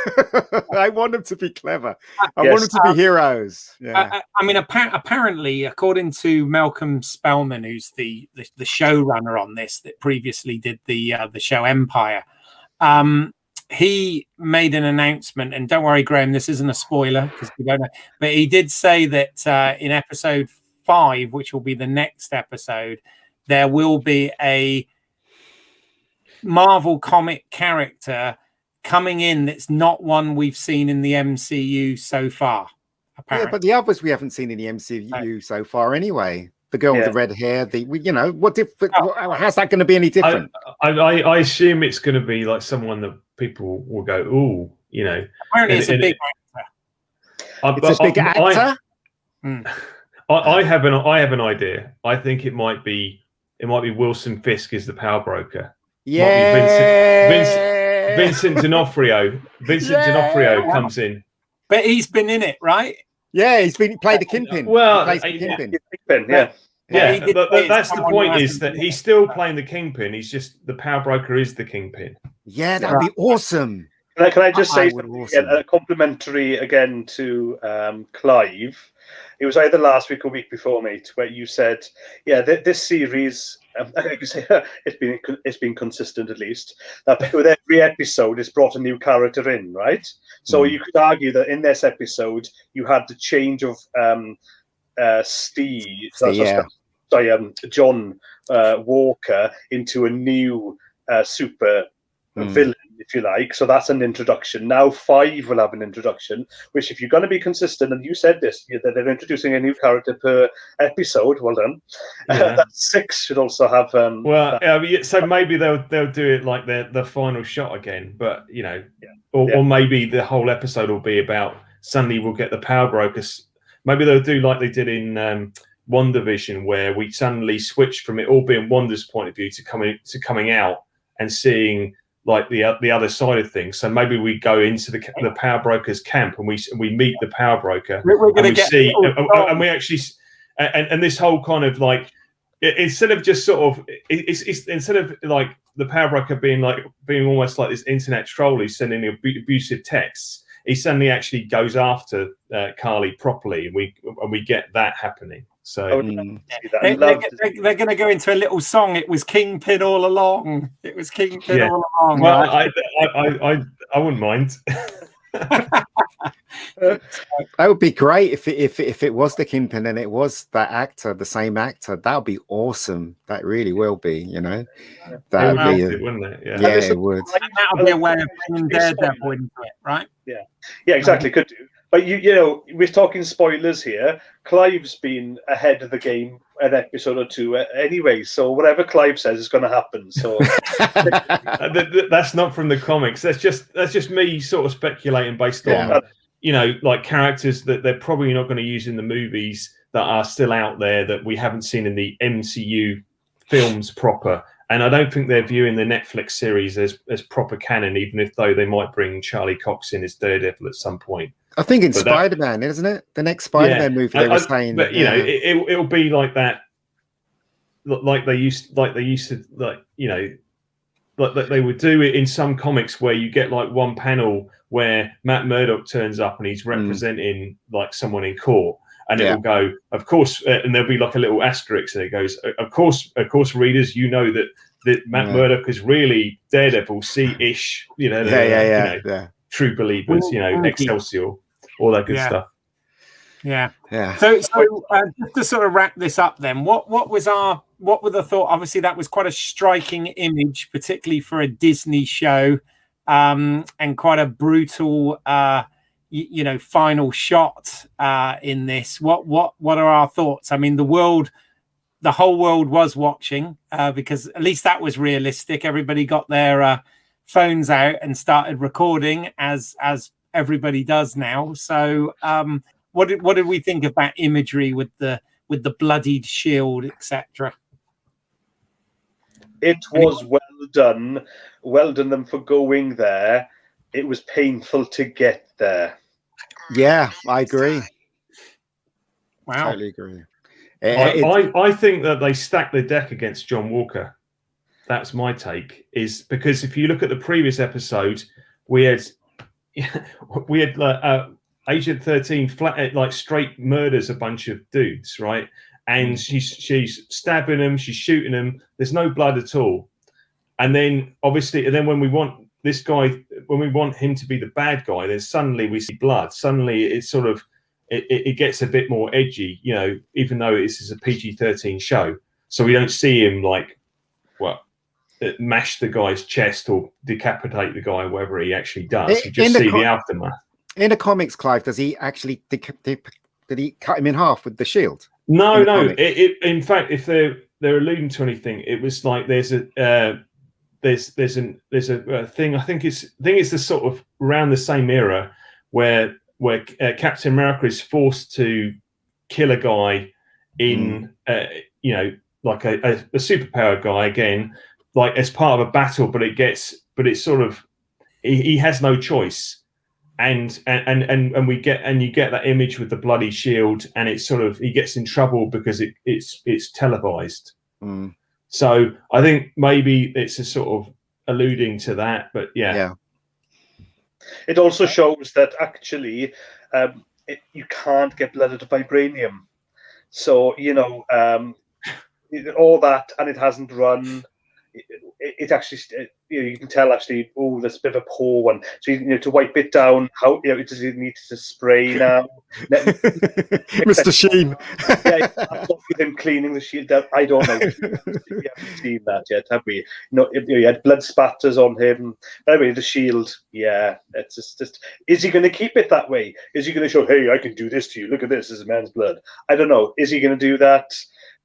Speaker 2: I want them to be clever. I want them to be heroes. Yeah.
Speaker 1: I mean, apparently, according to Malcolm Spellman, who's the showrunner on this, that previously did the show Empire, he made an announcement. And don't worry, Graham, this isn't a spoiler because we don't know. But he did say that in episode 5, which will be the next episode, there will be a Marvel comic character coming in that's not one we've seen in the MCU so far. Apparently.
Speaker 2: Yeah, but the others we haven't seen in the MCU so far anyway. The girl with the red hair, how's that going to be any different?
Speaker 4: I assume it's going to be like someone that people will go, ooh,
Speaker 1: Apparently, it's a big actor.
Speaker 2: It's a big actor.
Speaker 4: I have an idea. I think it might be Wilson Fisk as the power broker.
Speaker 2: Yeah,
Speaker 4: Vincent D'Onofrio. D'Onofrio comes in,
Speaker 1: but he's been in it, right?
Speaker 2: Yeah, he's played the Kingpin.
Speaker 4: Well,
Speaker 2: he plays the Kingpin.
Speaker 5: Yeah.
Speaker 4: That's the point. Is that he's still playing the Kingpin? He's just the power broker is the Kingpin.
Speaker 2: Yeah, that'd be awesome.
Speaker 5: Can I just say
Speaker 2: awesome.
Speaker 5: a complimentary again to Clive? It was either last week or week before, mate, where you said, this series, I can say it's been consistent at least. That with every episode, it's brought a new character in, right? So you could argue that in this episode, you had the change of John Walker into a new super villain, if you like. So that's an introduction. Now 5 will have an introduction, which if you're going to be consistent, and you said this, that they're introducing a new character per episode, well done. That 6 should also have
Speaker 4: so maybe they'll do it like the final shot again, but or maybe the whole episode will be about suddenly we'll get the power brokers. Maybe they'll do like they did in WandaVision, where we suddenly switch from it all being Wanda's point of view to coming out and seeing like the other side of things. So maybe we go into the power broker's camp and we meet the power broker.
Speaker 1: We're going to see,
Speaker 4: and we actually and this whole kind of like instead of just sort of it's instead of like the power broker being almost like this internet troll who's sending abusive texts, he suddenly actually goes after Carly properly, and we get that happening. So
Speaker 1: they're going to go into a little song. It was Kingpin all along. It was Kingpin all along.
Speaker 4: Well,
Speaker 1: right?
Speaker 4: I wouldn't mind.
Speaker 2: That would be great if it was the Kingpin and it was that actor, the same actor. That would be awesome. That really will be, you know.
Speaker 4: It would
Speaker 2: That'd
Speaker 4: lift
Speaker 2: be
Speaker 4: it, wouldn't it? Yeah.
Speaker 2: yeah, it would.
Speaker 1: And that'll be a way of bringing Daredevil into it, right?
Speaker 5: Yeah, exactly. Could do. But you know, we're talking spoilers here. Clive's been ahead of the game an episode or two anyway, so whatever Clive says is going to happen. So
Speaker 4: That's not from the comics. That's just me sort of speculating based on like characters that they're probably not going to use in the movies that are still out there that we haven't seen in the MCU films proper. And I don't think they're viewing the Netflix series as proper canon, even if though they might bring Charlie Cox in as Daredevil at some point.
Speaker 2: I think in Spider-Man, isn't it? The next Spider-Man movie they were saying.
Speaker 4: But you know, it'll be like that, like they used to, like, you know, like they would do it in some comics where you get like one panel where Matt Murdock turns up and he's representing like someone in court. And it will go, of course, and there'll be like a little asterisk that goes, of course, readers, you know that Matt Murdock is really Daredevil, C-ish, you know, true believers, you know, Excelsior, all that good stuff.
Speaker 1: Yeah. So just to sort of wrap this up, then, what were the thought? Obviously, that was quite a striking image, particularly for a Disney show, and quite a brutal. You know, final shot in this. What are our thoughts? I mean, the whole world was watching because at least that was realistic. Everybody got their phones out and started recording as everybody does now. So, what did we think of that imagery with the bloodied shield, etc.?
Speaker 5: It was well done. Well done them for going there. It was painful to get there.
Speaker 2: Yeah, I agree.
Speaker 1: Wow.
Speaker 2: Totally agree.
Speaker 4: I think that they stacked the deck against John Walker. That's my take. Is because if you look at the previous episode, we had Agent 13 flat like straight murders a bunch of dudes, right? And she's stabbing them, she's shooting them. There's no blood at all. And then obviously, when we want this guy, when we want him to be the bad guy, then suddenly we see blood. Suddenly it's sort of, it gets a bit more edgy, you know, even though this is a PG-13 show. So we don't see him like, mash the guy's chest or decapitate the guy, whatever he actually does. You just see the aftermath. In
Speaker 2: the comics, Clive, does he actually, did he cut him in half with the shield?
Speaker 4: No. In fact, if they're alluding to anything, it was like there's a thing. I think it's the sort of around the same era where Captain America is forced to kill a guy in you know, like a superpowered guy again, like as part of a battle, but it's sort of he has no choice. And you get that image with the bloody shield, and it's sort of he gets in trouble because it's televised. So I think maybe it's a sort of alluding to that, but yeah.
Speaker 5: It also shows that actually you can't get blood out of vibranium. So you know all that, and it hasn't run. It actually, you know, you can tell actually. Oh, there's a bit of a poor one. So you know, to wipe it down, how does it need to spray now?
Speaker 2: Mr. Sheen.
Speaker 5: With him cleaning the shield. I don't know. We haven't seen that yet, have we? No, you had blood spatters on him. Anyway, the shield. Yeah, it's just. Is he going to keep it that way? Is he going to show, hey, I can do this to you? Look at this. This is a man's blood. I don't know. Is he going to do that?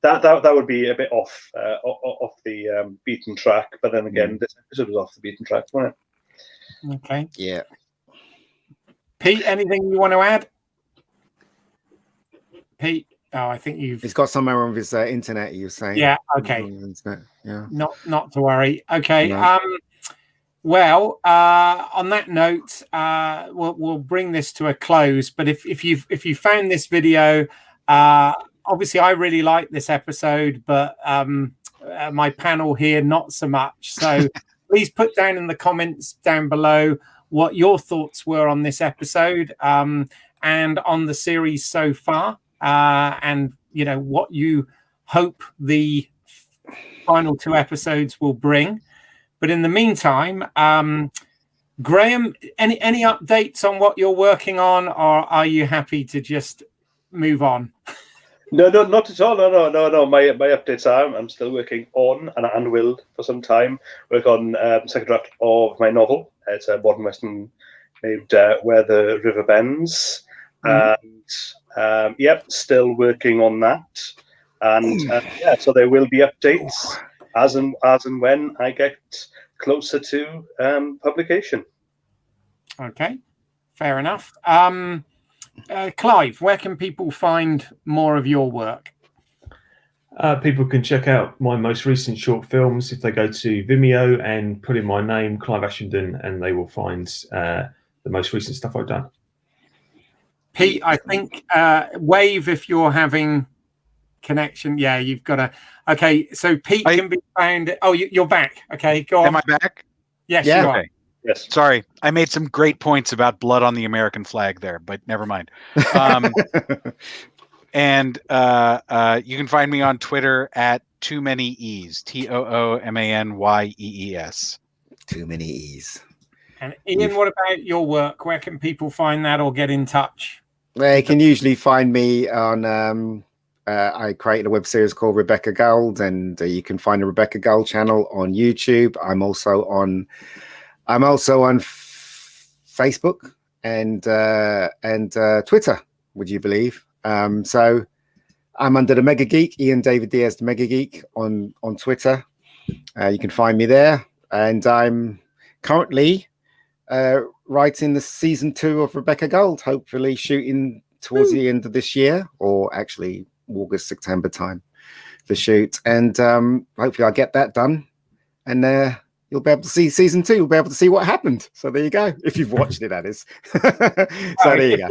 Speaker 5: That would be a bit off the beaten track, but then again, this episode was off the beaten track, wasn't it?
Speaker 1: Okay.
Speaker 2: Yeah.
Speaker 1: Pete, anything you want to add? Pete, I think
Speaker 2: he's got somewhere on his internet. You were saying,
Speaker 1: yeah, okay,
Speaker 2: yeah,
Speaker 1: not to worry. Okay,
Speaker 2: no.
Speaker 1: Well, on that note, we'll bring this to a close. But if you found this video, obviously, I really like this episode, but my panel here, not so much. So please put down in the comments down below what your thoughts were on this episode and on the series so far, and you know what you hope the final 2 episodes will bring. But in the meantime, Graham, any updates on what you're working on, or are you happy to just move on?
Speaker 5: No, not at all. No. My updates are I'm still working on and will for some time work on second draft of my novel. It's a modern western named Where the River Bends, and still working on that. And so there will be updates as and when I get closer to publication.
Speaker 1: Okay, fair enough. Clive, where can people find more of your work?
Speaker 4: People can check out my most recent short films if they go to Vimeo and put in my name, Clive Ashenden, and they will find the most recent stuff I've done.
Speaker 1: Pete, I think wave if you're having connection. Yeah, you've got to. Okay, so Pete can be found. Oh, you're back. Okay, go on.
Speaker 3: Am I back?
Speaker 1: Yes, you are.
Speaker 3: Okay.
Speaker 5: Yes.
Speaker 3: Sorry, I made some great points about blood on the American flag there, but never mind. And you can find me on Twitter at Too Many E's, TOOMANYEES.
Speaker 2: Too many E's.
Speaker 1: And Ian, what about your work? Where can people find that or get in touch?
Speaker 2: They can usually find me on. I created a web series called Rebecca Gold, and you can find the Rebecca Gold channel on YouTube. I'm also on Facebook and Twitter. Would you believe? So I'm under the Mega Geek, Ian David Diaz, the Mega Geek on Twitter. You can find me there, and I'm currently writing the season 2 of Rebecca Gold. Hopefully, shooting towards the end of this year, or actually August, September time, to shoot. And hopefully, I'll get that done, and you'll be able to see season 2. You'll be able to see what happened. So there you go. If you've watched it, that is. So there you go.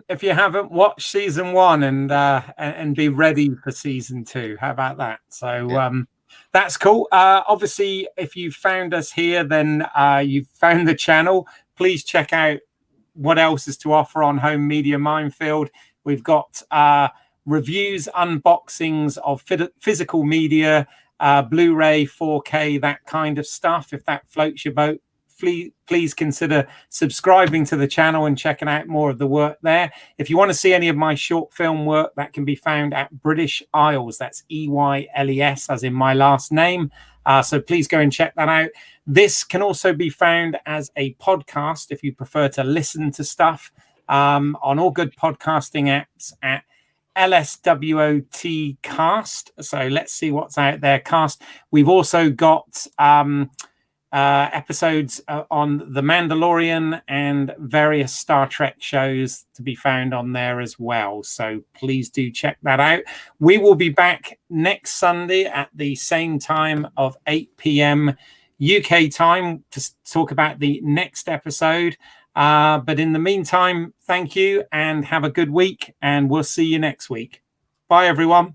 Speaker 1: If you haven't watched season 1 and be ready for season 2, how about that? So that's cool. Obviously, if you found us here, then you've found the channel. Please check out what else is to offer on Home Media Minefield. We've got reviews, unboxings of physical media, Blu-ray, 4K, that kind of stuff. If that floats your boat, please consider subscribing to the channel and checking out more of the work there. If you want to see any of my short film work, that can be found at British Isles. That's EYLES, as in my last name. So please go and check that out. This can also be found as a podcast if you prefer to listen to stuff on all good podcasting apps at LSWOT cast. So let's see what's out there. Cast. We've also got episodes on The Mandalorian and various Star Trek shows to be found on there as well. So please do check that out. We will be back next Sunday at the same time of 8 p.m. UK time to talk about the next episode. But in the meantime, thank you and have a good week, and we'll see you next week. Bye, everyone.